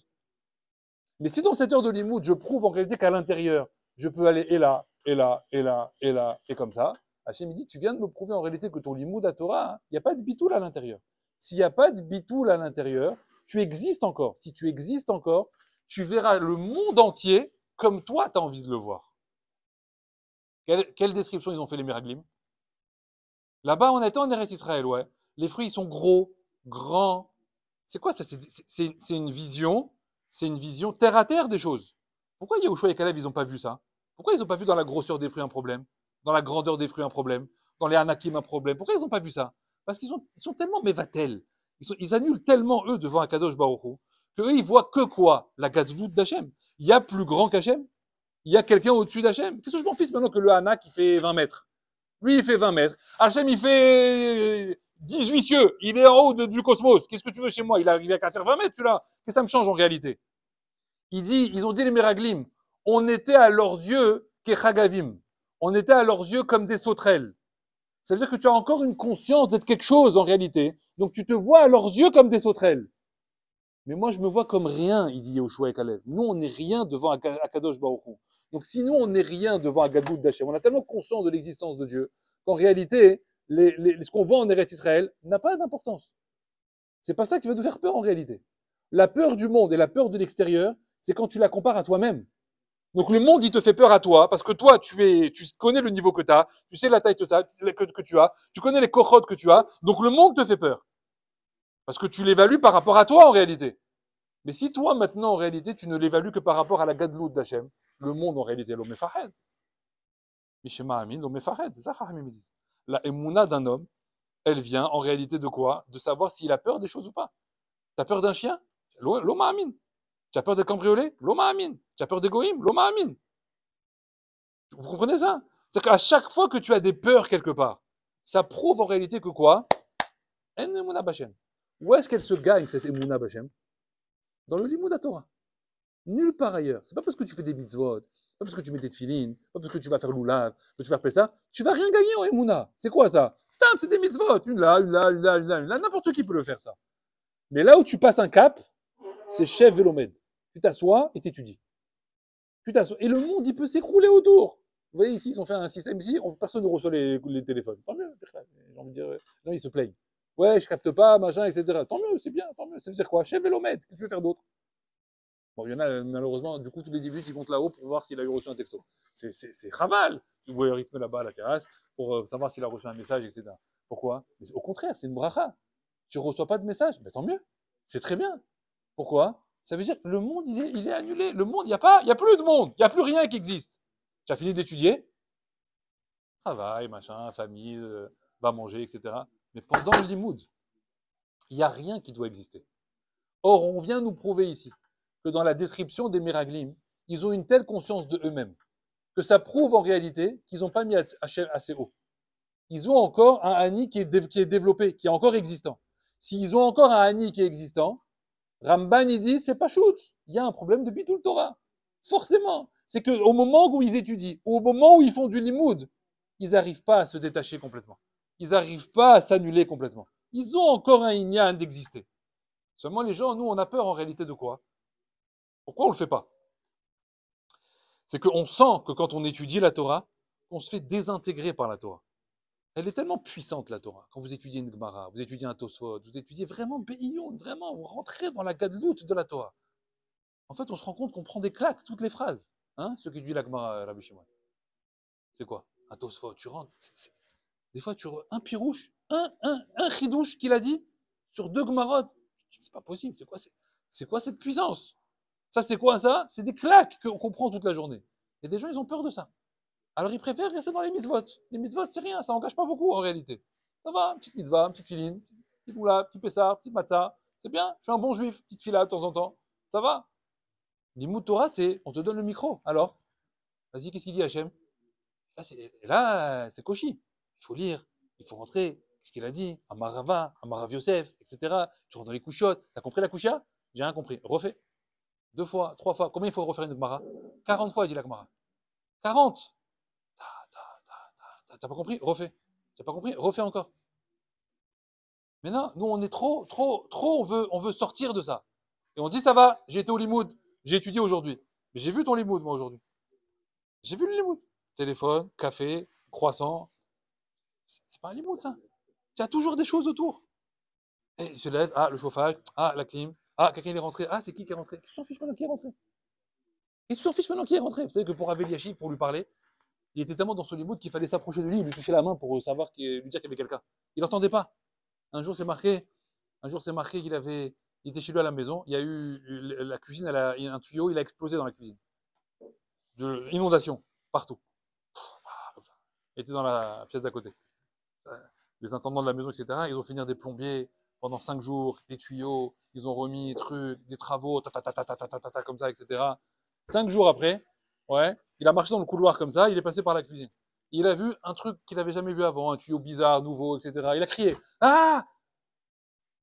Mais si dans cette heure de limoud, je prouve en réalité qu'à l'intérieur, je peux aller et là, et là, et là, et là, et comme ça, Hachem me dit, tu viens de me prouver en réalité que ton limoud à Torah, il n'y a pas de bitoul à l'intérieur. S'il n'y a pas de bitoul à l'intérieur, tu existes encore. Si tu existes encore, tu verras le monde entier comme toi, tu as envie de le voir. Quelle description ils ont fait les Miraglim? Là-bas, on était en Eretz Israël, ouais. Les fruits, ils sont gros, grands. C'est quoi ça? C'est une vision terre à terre des choses. Pourquoi Yahushua et Caleb, ils n'ont pas vu ça? Pourquoi ils n'ont pas vu dans la grosseur des fruits un problème? Dans la grandeur des fruits un problème? Dans les anakim un problème? Pourquoi ils n'ont pas vu ça? Parce qu'ils sont tellement mévatels. Ils annulent tellement, eux, devant Akadosh Baruch Hu, qu'eux, ils voient que quoi? La gazlout d'Hachem. Il y a plus grand qu'Hachem? Il y a quelqu'un au-dessus d'Hachem? Qu'est-ce que je m'en fiche maintenant que le Hanak, il fait 20 mètres? Lui, il fait 20 mètres. Hachem, il fait 18 cieux. Il est en haut du cosmos. Qu'est-ce que tu veux chez moi? Il arrive qu'à faire 20 mètres, celui-là. Qu'est-ce que ça me change en réalité? Ils ont dit les Meraglim, on était à leurs yeux kechagavim. On était à leurs yeux comme des sauterelles. Ça veut dire que tu as encore une conscience d'être quelque chose en réalité. Donc tu te vois à leurs yeux comme des sauterelles. Mais moi, je me vois comme rien, il dit Yehoshua et Caleb. Nous, on n'est rien devant Akadosh Baruch Hu. Donc si nous, on n'est rien devant Agadout d'Hachem, on a tellement conscience de l'existence de Dieu, qu'en réalité, ce qu'on voit en Eretz Israël n'a pas d'importance. C'est pas ça qui va te faire peur en réalité. La peur du monde et la peur de l'extérieur, c'est quand tu la compares à toi-même. Donc le monde, il te fait peur à toi, parce que toi, tu connais le niveau que tu as, tu sais la taille que tu as, tu connais les cochotes que tu as, donc le monde te fait peur. Parce que tu l'évalues par rapport à toi en réalité. Mais si toi, maintenant, en réalité, tu ne l'évalues que par rapport à la gadlout d'Hachem, le monde, en réalité, l'homme est fahed. Mishema Amin, l'homme est fahed. C'est ça, Chachamim me disent. La émouna d'un homme, elle vient, en réalité, de quoi? De savoir s'il a peur des choses ou pas. Tu as peur d'un chien? L'homme Amin. Tu as peur d'être cambriolé? L'homme Amin. Tu as peur des goïms? L'homme Amin. Vous comprenez ça? C'est-à-dire qu'à chaque fois que tu as des peurs quelque part, ça prouve en réalité que quoi? En émouna b'Hachem. Où est-ce qu'elle se gagne, cette émouna b'Hachem? Dans le limoud à Torah. Nulle part ailleurs. C'est pas parce que tu fais des mitzvot, pas parce que tu mets des tefilines, pas parce que tu vas faire l'oulav, que tu vas faire ça, tu vas rien gagner en Emouna. C'est quoi ça? C'est des mitzvot. Une là, une là, une là, une là, une là. N'importe qui peut le faire ça. Mais là où tu passes un cap, c'est chef Vélomède. Tu t'assois et t'étudies. Tu t'assois. Et le monde, il peut s'écrouler autour. Vous voyez ici, ils ont fait un système ici, personne ne reçoit les téléphones. Tant mieux. J'ai envie de dire, non, ils se plaignent. Ouais, je capte pas, machin, etc. Tant mieux, c'est bien, tant mieux. Ça veut dire quoi? Chef Vélomède. Qu'est-ce que tu veux faire d'autre? Bon, il y en a, malheureusement, du coup, tous les 10 minutes, ils comptent là-haut pour voir s'il a eu reçu un texto. C'est chaval. Tu vois rythme là-bas à la terrasse pour savoir s'il a reçu un message, etc. Pourquoi? Mais au contraire, c'est une bracha. Tu ne reçois pas de message, mais tant mieux. C'est très bien. Pourquoi? Ça veut dire que le monde, il est annulé. Le monde, il n'y a plus de monde. Il n'y a plus rien qui existe. Tu as fini d'étudier? Travail, machin, famille, va manger, etc. Mais pendant le limoud, il n'y a rien qui doit exister. Or, on vient nous prouver ici que dans la description des Meraglim, ils ont une telle conscience de eux-mêmes que ça prouve en réalité qu'ils n'ont pas mis Hachem assez haut. Ils ont encore un Ani qui est développé, qui est encore existant. S'ils ont encore un Ani qui est existant, Ramban, il dit, c'est pas shoot. Il y a un problème de Bitul Torah. Forcément. C'est qu'au moment où ils étudient, ou au moment où ils font du limoud, ils n'arrivent pas à se détacher complètement. Ils n'arrivent pas à s'annuler complètement. Ils ont encore un Inyan d'exister. Seulement les gens, nous, on a peur en réalité de quoi? Pourquoi on ne le fait pas? C'est qu'on sent que quand on étudie la Torah, on se fait désintégrer par la Torah. Elle est tellement puissante, la Torah. Quand vous étudiez une Gemara, vous étudiez un Tosfot, vous étudiez vraiment Be'iyun, vraiment, vous rentrez dans la gadlout de la Torah. En fait, on se rend compte qu'on prend des claques, toutes les phrases. Hein, ceux qui étudient la Gemara, Rabbi Shimon. C'est quoi? Un Tosfot, tu rentres. Des fois, un pirouche, un chidouche qu'il a dit, sur 2 Gemarot. C'est pas possible, c'est quoi? C'est quoi cette puissance? Ça, c'est quoi ça? C'est des claques qu'on prend toute la journée. Et des gens, ils ont peur de ça. Alors, ils préfèrent rester dans les mitzvot. Les mitzvot, c'est rien, ça engage pas beaucoup en réalité. Ça va, une petite mitzvah, une petite filine, petit moula, petit pessar, petite matzah. C'est bien, je suis un bon juif, petite fila de temps en temps. Ça va. L'imout Torah, c'est on te donne le micro. Alors, vas-y, qu'est-ce qu'il dit Hachem? Là, c'est Koshi. Il faut lire, il faut rentrer. Qu'est-ce qu'il a dit? Amarava, Amarav Yosef, etc. Tu rentres dans les couchottes. T'as compris la couchia? J'ai rien compris. Refais. 2 fois, 3 fois. Combien il faut refaire une Gemara? 40 fois, il dit la Gemara. 40. T'as pas compris? Refais. T'as pas compris? Refais encore. Mais non, nous, on est trop, on veut sortir de ça. Et on dit, ça va, j'ai été au Limoud, j'ai étudié aujourd'hui. Mais j'ai vu ton Limoud, moi, aujourd'hui. J'ai vu le Limoud. Téléphone, café, croissant. C'est pas un Limoud, ça. Tu as toujours des choses autour. Et je lève, le chauffage, la clim, quelqu'un est rentré, c'est qui est rentré? Qui s'en fiche maintenant qui est rentré? Qui s'en fiche maintenant qui est rentré? Vous savez que pour Rav Eliachiv, pour lui parler, il était tellement dans son Limoud qu'il fallait s'approcher de lui, lui toucher la main pour savoir, lui dire qu'il y avait quelqu'un. Il n'entendait pas. Un jour, c'est marqué qu'il était chez lui à la maison, il y a eu la cuisine, un tuyau, il a explosé dans la cuisine. Inondation, partout. Comme ça. Il était dans la pièce d'à côté. Les intendants de la maison, etc., ils ont fini des plombiers pendant 5 jours, des tuyaux, ils ont remis des trucs, des travaux, comme ça, etc. 5 jours après, il a marché dans le couloir comme ça, il est passé par la cuisine. Il a vu un truc qu'il n'avait jamais vu avant, un tuyau bizarre, nouveau, etc. Il a crié, Ils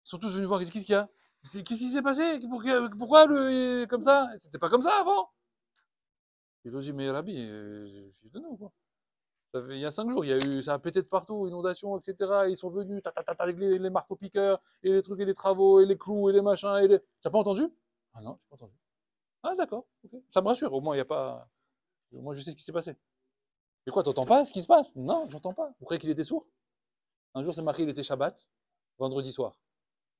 sont tous venus voir, qu'est-ce qu'il y a? Qu'est-ce qui s'est passé? Pourquoi comme ça? C'était pas comme ça avant. Il a dit, mais Rabbi, je de nous, quoi. Il y a 5 jours, ça a pété de partout, inondation, etc. Ils sont venus, avec les marteaux-piqueurs, et les trucs, et les travaux, et les clous, et les machins, T'as pas entendu? Ah non, j'ai pas entendu. Ah d'accord, ok. Ça me rassure, au moins il y a pas. Moi je sais ce qui s'est passé. Et quoi, t'entends pas ce qui se passe? Non, j'entends pas. Vous croyez qu'il était sourd? Un jour c'est marqué, il était Shabbat, vendredi soir.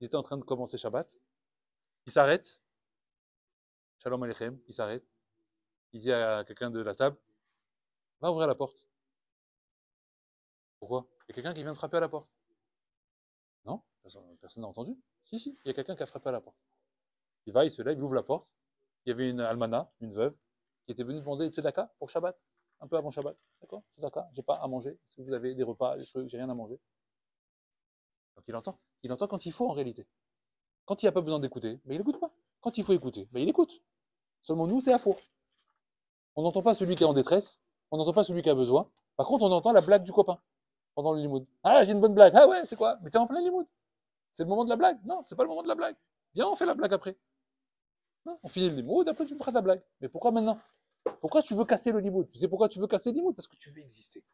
Il était en train de commencer Shabbat. Il s'arrête. Shalom Aleichem, il s'arrête. Il dit à quelqu'un de la table, va ouvrir la porte. Pourquoi? Il y a quelqu'un qui vient de frapper à la porte. Non, personne n'a entendu. Si, il y a quelqu'un qui a frappé à la porte. Il va, il se lève, il ouvre la porte. Il y avait une almana, une veuve, qui était venue demander tzedaka pour Shabbat, un peu avant Shabbat. D'accord? Tzedaka, j'ai pas à manger. Est-ce que vous avez des repas, des trucs? J'ai rien à manger. Donc il entend. Il entend quand il faut en réalité. Quand il n'y a pas besoin d'écouter, il n'écoute pas. Quand il faut écouter, il écoute. Seulement nous, c'est à faux. On n'entend pas celui qui est en détresse, on n'entend pas celui qui a besoin. Par contre, on entend la blague du copain pendant le limoud. Ah, j'ai une bonne blague. Ah ouais, c'est quoi? Mais t'es en plein limoud. C'est le moment de la blague? Non, c'est pas le moment de la blague. Viens, on fait la blague après. Non, on finit le limoud, après tu me feras ta blague. Mais pourquoi maintenant? Pourquoi tu veux casser le limoud? Tu sais pourquoi tu veux casser le limoud? Parce que tu veux exister.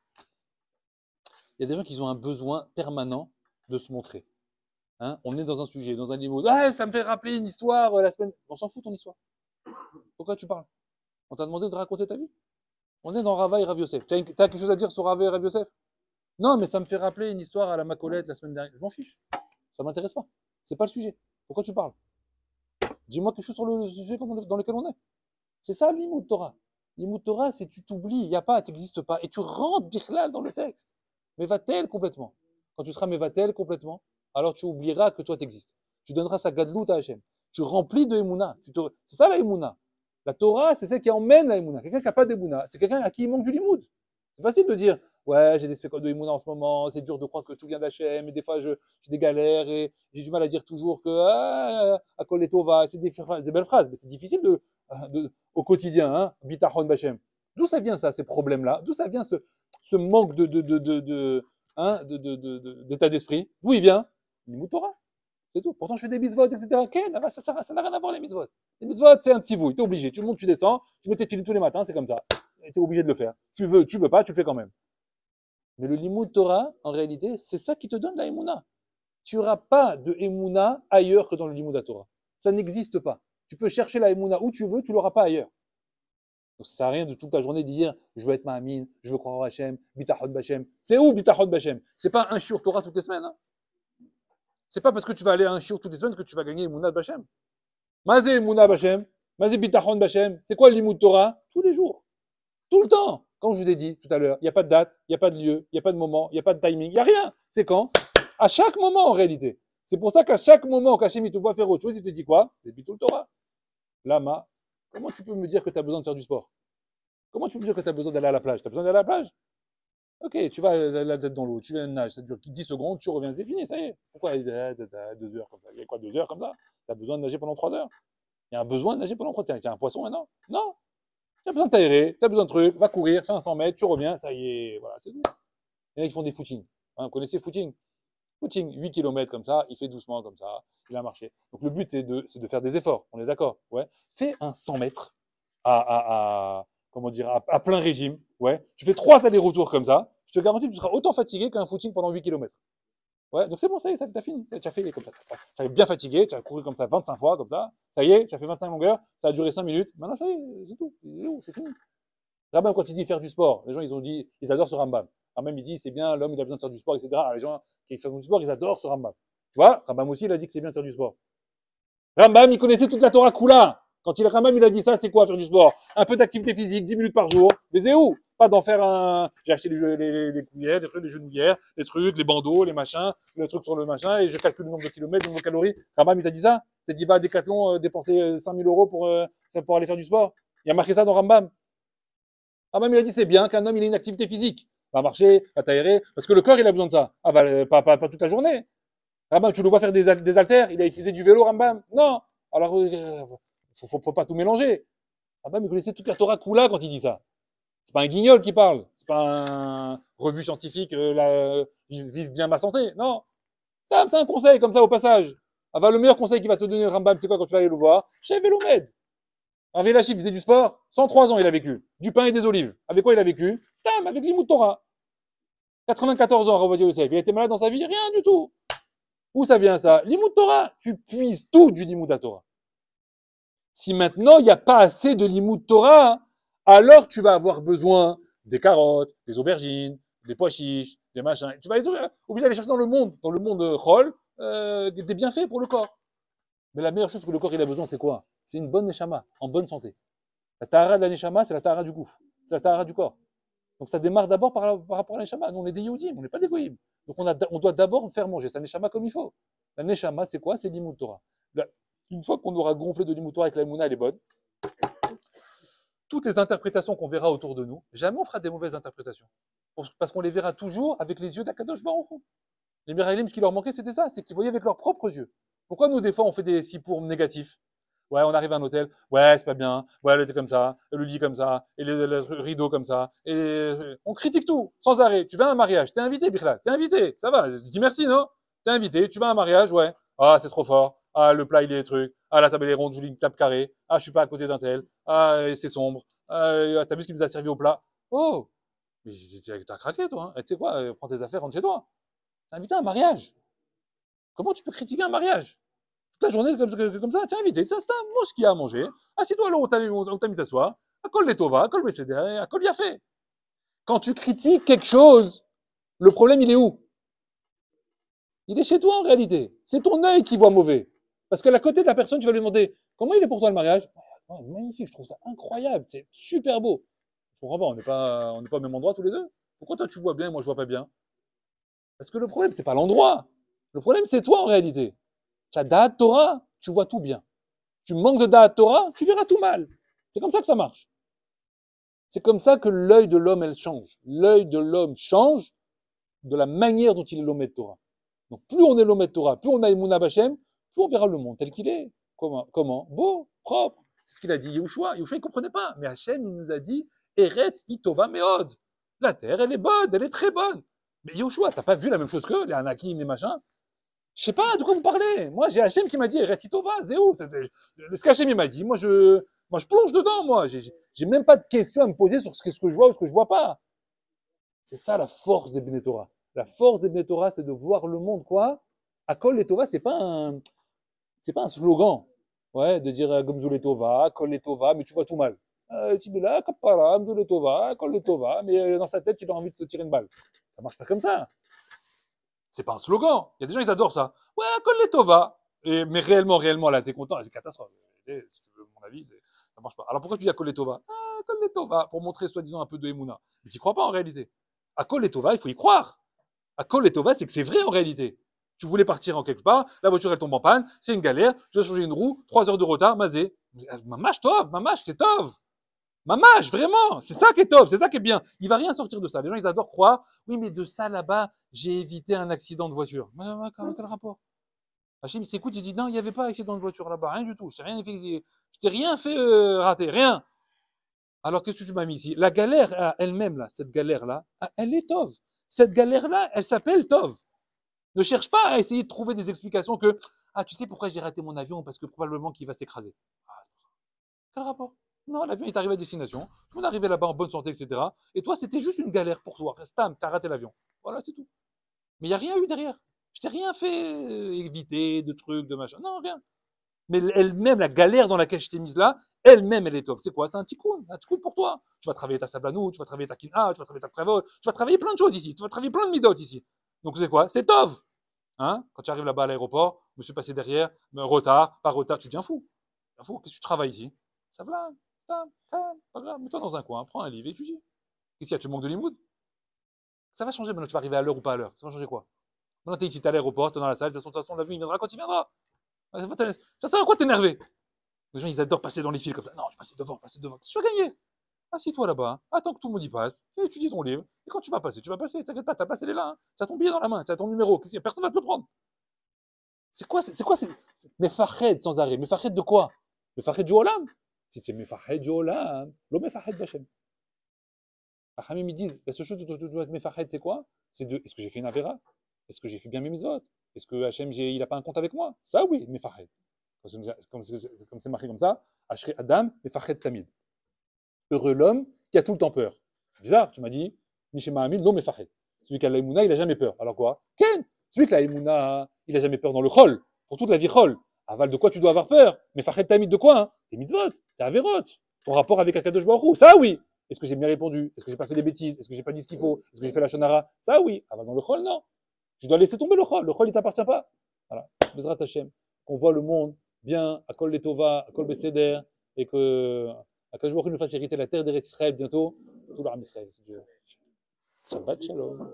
Il y a des gens qui ont un besoin permanent de se montrer. On est dans un sujet, dans un limoud. Ah, ça me fait rappeler une histoire la semaine. On s'en fout ton histoire. Pourquoi tu parles? On t'a demandé de raconter ta vie? On est dans Rava et Rav Yosef. T'as quelque chose à dire sur Rava et Rav Yosef? Non, mais ça me fait rappeler une histoire à la Macolette la semaine dernière. Je m'en fiche. Ça m'intéresse pas. C'est pas le sujet. Pourquoi tu parles? Dis-moi quelque chose sur le sujet dans lequel on est. C'est ça l'imoud Torah. L'imoud Torah, c'est tu t'oublies, il n'y a pas, t'existes pas. Et tu rentres bichlal dans le texte. Mais va-t-elle complètement? Quand tu seras mais va-t-elle complètement, alors tu oublieras que toi t'existes. Tu donneras sa gadlout à Hachem. Tu remplis de Emouna. C'est ça la Emouna. La Torah, c'est celle qui emmène la Emouna. Quelqu'un qui n'a pas d'Emouna, c'est quelqu'un à qui il manque du limoud. C'est facile de dire, ouais, j'ai des spécodes de Emouna en ce moment, c'est dur de croire que tout vient d'Hachem, et des fois j'ai des galères, et j'ai du mal à dire toujours que, à Koletova, c'est des belles phrases, mais c'est difficile au quotidien, Bitachon Bachem. D'où ça vient ça, ces problèmes-là? D'où ça vient ce manque d'état d'esprit? D'où il vient? Limoud Torah. C'est tout. Pourtant, je fais des mitzvot, etc. Ok, ça n'a rien à voir, les mitzvot. Les mitzvot, c'est un petit vouille. T'es obligé. Tu montes, tu descends. Tu mets tes filets tous les matins, c'est comme ça. T'es obligé de le faire. Tu veux pas, tu le fais quand même. Mais le limoud Torah, en réalité, c'est ça qui te donne la Emouna. Tu n'auras pas de Emouna ailleurs que dans le limoud Torah. Ça n'existe pas. Tu peux chercher la Emouna où tu veux, tu l'auras pas ailleurs. Donc, ça sert à rien de toute la journée de dire, je veux être Ma'amin, je veux croire en Hachem, Bitachon Bachem. C'est où Bitachon Bachem? C'est pas un shiur Torah toutes les semaines, C'est pas parce que tu vas aller à un shiur toutes les semaines que tu vas gagner Emouna Bachem. Mazé Emouna Bachem, Mazé Bitachon Bachem. C'est quoi le limoud Torah? Tous les jours. Tout le temps. Comme je vous ai dit tout à l'heure, il n'y a pas de date, il n'y a pas de lieu, il n'y a pas de moment, il n'y a pas de timing, il n'y a rien. C'est quand? À chaque moment en réalité. C'est pour ça qu'à chaque moment qu'Hachem il te voit faire autre chose, il te dit quoi? C'est Bitul Torah. Lama, comment tu peux me dire que tu as besoin de faire du sport? Comment tu peux me dire que tu as besoin d'aller à la plage? Tu as besoin d'aller à la plage? Ok, tu vas la tête dans l'eau, tu nages, ça dure 10 secondes, tu reviens, c'est fini, ça y est. Pourquoi 2 heures comme ça? Il y a quoi 2 heures comme ça? Tu as besoin de nager pendant 3 heures? Il y a un besoin de nager pendant 3 heures. Tu as un poisson maintenant? Non. Tu as besoin de t'aérer, tu as besoin de trucs, va courir, 500 mètres, tu reviens, ça y est, voilà, c'est tout. Il y en a qui font des footings. Hein, vous connaissez footing? Footing, 8 km comme ça, il fait doucement comme ça, il a marché. Donc le but, c'est de faire des efforts, on est d'accord? Ouais. Fais un 100 mètres comment dire, à plein régime. Ouais. Tu fais 3 allers-retours comme ça, je te garantis que tu seras autant fatigué qu'un footing pendant 8 km. Ouais, donc c'est bon, ça y est, t'as fini. Tu as fait comme ça. Tu es bien fatigué, tu as couru comme ça 25 fois, comme ça. Ça y est, tu as fait 25 longueurs, ça a duré 5 minutes. Maintenant, ça y est, c'est tout. C'est fini. Rambam, quand il dit faire du sport, les gens, ils ont dit, ils adorent ce Rambam. Rambam, il dit, c'est bien, l'homme, il a besoin de faire du sport, etc. Alors, les gens qui font du sport, ils adorent ce Rambam. Tu vois, Rambam aussi, il a dit que c'est bien de faire du sport. Rambam, il connaissait toute la Torah Kula. Quand Rambam, il a dit ça, c'est quoi faire du sport? Un peu d'activité physique, 10 minutes par jour. Mais c'est où? Pas d'en faire un, j'ai acheté les cuillères, les trucs, les genouillères, les trucs, les bandeaux, les machins, le truc sur le machin, et je calcule le nombre de kilomètres, le nombre de calories. Rambam, il t'a dit ça? Il t'a dit, va à Decathlon, dépenser 5 000 euros pour aller faire du sport. Il y a marqué ça dans Rambam. Rambam, il a dit, c'est bien qu'un homme, il ait une activité physique. Va marcher, va t'aérer, parce que le corps, il a besoin de ça. Ah, pas toute la journée. Rambam, tu le vois faire des haltères, il faisait du vélo, Rambam. Non. Alors, faut pas tout mélanger. Rambam, il connaissait toute la Torah Kula quand il dit ça. C'est pas un guignol qui parle. C'est pas un revue scientifique, vive bien ma santé. Non. C'est un conseil, comme ça, au passage. Ah, le meilleur conseil qu'il va te donner le Rambam, c'est quoi quand tu vas aller le voir? Chez Vélomed. Un Vélachi faisait du sport, 103 ans il a vécu. Du pain et des olives. Avec quoi il a vécu? Stam, avec l'Imout Torah. 94 ans, Ravodia Youssef. Il a été malade dans sa vie? Rien du tout. Où ça vient ça? L'Imout Torah. Tu puises tout du Limut Torah. Si maintenant il n'y a pas assez de Limut Torah, alors tu vas avoir besoin des carottes, des aubergines, des pois chiches, des machins. Tu vas être obligé d'aller chercher dans le monde Chol, des bienfaits pour le corps. Mais la meilleure chose que le corps il a besoin, c'est quoi? C'est une bonne neshama, en bonne santé. La tahara de la neshama, c'est la tahara du gouffre. C'est la tahara du corps. Donc ça démarre d'abord par rapport à la neshama. Nous, on est des Yehudim, on n'est pas des Goïm. Donc on doit d'abord faire manger sa neshama comme il faut. La neshama, c'est quoi? C'est l'Imout Torah. Une fois qu'on aura gonflé de l'Imout Torah avec la Mouna, elle est bonne. Toutes les interprétations qu'on verra autour de nous, jamais on fera des mauvaises interprétations. Parce qu'on les verra toujours avec les yeux d'Akadosh Baruch Hu. Les Miraïlim, ce qui leur manquait, c'était ça, c'est qu'ils voyaient avec leurs propres yeux. Pourquoi nous, des fois, on fait des sipours négatifs? Ouais, on arrive à un hôtel, ouais, c'est pas bien, ouais, le thé comme ça, le lit comme ça, et le rideau comme ça, on critique tout, sans arrêt. Tu vas à un mariage, t'es invité, Bichlal, t'es invité, ça va, dis merci, non? T'es invité, tu vas à un mariage, ouais, ah, c'est trop fort, ah, le plat, il est des trucs, ah, la table, elle est ronde, je voulais une table carrée, ah, je suis pas à côté d'un tel, ah, c'est sombre, ah, t'as vu ce qu'il nous a servi au plat? Oh, mais t'as craqué, toi, hein. Tu sais quoi, prends tes affaires, rentre chez toi. T'es invité à un mariage. Comment tu peux critiquer un mariage? Toute la journée comme ça, tiens, invité, ça, c'est un mange ce qu'il y a à manger. Assieds-toi là où t'as mis t'asseoir. Akol les tova, akol besséder, akol y a fait. Quand tu critiques quelque chose, le problème, il est où? Il est chez toi en réalité. C'est ton œil qui voit mauvais. Parce qu'à la côté de la personne, tu vas lui demander comment il est pour toi le mariage? Oh, magnifique, je trouve ça incroyable, c'est super beau. Je comprends pas, on n'est pas au même endroit tous les deux. Pourquoi toi tu vois bien et moi je vois pas bien? Parce que le problème, c'est pas l'endroit. Le problème, c'est toi en réalité. Tu as Da'at Torah, tu vois tout bien. Tu manques de Da'at Torah, tu verras tout mal. C'est comme ça que ça marche. C'est comme ça que l'œil de l'homme, elle change. L'œil de l'homme change de la manière dont il est l'Omed Torah. Donc plus on est l'Omed Torah, plus on a Emunah B'Hashem, plus on verra le monde tel qu'il est. Comment? Beau, propre. C'est ce qu'il a dit Yehoshua. Yehoshua, il comprenait pas. Mais Hachem, il nous a dit Eretz Itova Meod. La terre, elle est bonne, elle est très bonne. Mais Yehoshua, t'as pas vu la même chose qu'eux, les Anakim, les machins? Je sais pas de quoi vous parlez. Moi, j'ai Hachem qui m'a dit Eretz Itova, Zéou. Ce qu'Hachem il m'a dit, moi je plonge dedans, moi. J'ai même pas de questions à me poser sur ce que je vois ou ce que je vois pas. C'est ça la force des Bnei Torah. La force des Bnei Torah, c'est de voir le monde, quoi. Akol les Tova, c'est pas un slogan. Ouais, de dire Gomzou les Tova, Akol les Tova, mais tu vois tout mal. Tu dis là, Kapara, Gomzou les Tova, Akol les Tova, mais dans sa tête, il a envie de se tirer une balle. Ça marche pas comme ça. C'est pas un slogan. Il y a des gens, ils adorent ça. Ouais, Akol les Tova. Mais réellement, là, t'es content, c'est catastrophe. Si tu veux mon avis, ça marche pas. Alors pourquoi tu dis Akol les Tova? Ah, Akol les Tova, pour montrer soi-disant un peu de Emouna. Mais tu crois pas en réalité. Akol les Tova, il faut y croire. Akol les Tova, c'est que c'est vrai en réalité. Tu voulais partir en quelque part, la voiture elle tombe en panne, c'est une galère, tu dois changer une roue, 3 heures de retard, mazé. Mamash tov, mamash c'est tov. Mamash, vraiment, c'est ça qui est tov, c'est ça qui est bien. Il va rien sortir de ça. Les gens ils adorent croire, oui mais de ça là-bas, j'ai évité un accident de voiture. Mais, quel rapport? Hachim il s'écoute, il dit non, il n'y avait pas d'accident de voiture là-bas, rien du tout, je t'ai rien fait rater, rien. Alors qu'est-ce que tu m'as mis ici? La galère elle-même là, cette galère-là, elle est tov. Cette galère-là, elle s'appelle tov. Ne cherche pas à essayer de trouver des explications que ah tu sais pourquoi j'ai raté mon avion parce que probablement qu'il va s'écraser. Ah, quel rapport? Non, l'avion est arrivé à destination, tout le monde est arrivé là-bas en bonne santé, etc. Et toi, c'était juste une galère pour toi. Stam, t'as raté l'avion. Voilà, c'est tout. Mais il n'y a rien eu derrière. Je t'ai rien fait éviter de trucs, de machin. Non, rien. Mais elle-même, la galère dans laquelle je t'ai mise là, elle-même, elle est top. C'est quoi? C'est un tikkun pour toi. Tu vas travailler ta sablanou, tu vas travailler ta kina, tu vas travailler ta prévol, tu vas travailler plein de choses ici. Tu vas travailler plein de midot ici. Donc c'est quoi? C'est tov. Hein? Quand tu arrives là-bas à l'aéroport, monsieur passé derrière, retard, pas retard, tu deviens fou. Qu'est-ce que tu travailles ici? Ça va, pas grave, mets-toi dans un coin, prends un livre et étudie. Qu'est-ce qu'il y a? Tu manques de limoud? Ça va changer maintenant, tu vas arriver à l'heure ou pas à l'heure. Ça va changer quoi? Maintenant, t'es ici, t'es à l'aéroport, t'es dans la salle, de toute façon, la vie, il viendra quand il viendra. Ça sert à quoi t'énerver? Les gens, ils adorent passer dans les fils comme ça. Non, je passe devant, passer devant. Tu vas gagner. Assis-toi là-bas, attends que tout le monde y passe, et étudie ton livre. Et quand tu vas passer, t'inquiète pas, ta place elle est là. Hein. Tu as ton billet dans la main, tu as ton numéro. Personne ne va te le prendre. C'est quoi? Mefahed sans arrêt. Mefahed de quoi? Mefahed du Olam. Si c'est Mefahed du Olam, l'eau Mefahed d'Hachem. Achamim, ils disent, la seule chose dont tu dois être Mefahed, c'est quoi? C'est de, est-ce que j'ai fait une avéra? Est-ce que j'ai fait bien mes mitzvot? Est-ce que Hachem, il n'a pas un compte avec moi? Ça, oui, Mefahed. Comme c'est marqué comme ça, Ashri Adam, Mefahed Tamid. Heureux l'homme qui a tout le temps peur. Bizarre, tu m'as dit, Mishema Amil, non Mefahed. Celui qui a l'aïmouna, il n'a jamais peur. Alors quoi? Ken? Celui qui a l'aïmouna, il n'a jamais peur dans le chol, pour toute la vie chol. Aval, de quoi tu dois avoir peur? Mefahed Tamid de quoi? Hein? Tes mitzvot, tes averot, ton rapport avec Akadosh Baruch Hu. Ça, oui. Est-ce que j'ai bien répondu? Est-ce que j'ai pas fait des bêtises? Est-ce que j'ai pas dit ce qu'il faut? Est-ce que j'ai fait la shonara? Ça, oui. Aval, dans le chol, non. Tu dois laisser tomber le chol. Le chol, il t'appartient pas. Voilà. Bezrat Hashem. Qu'on voit le monde bien, à Kol Letova, à Kol Beseder, et que Akadosh Baruch Hu nous fasse hériter la terre d'Eretz Israël bientôt, tout l'Arm Israël, si Dieu. Shabbat Shalom.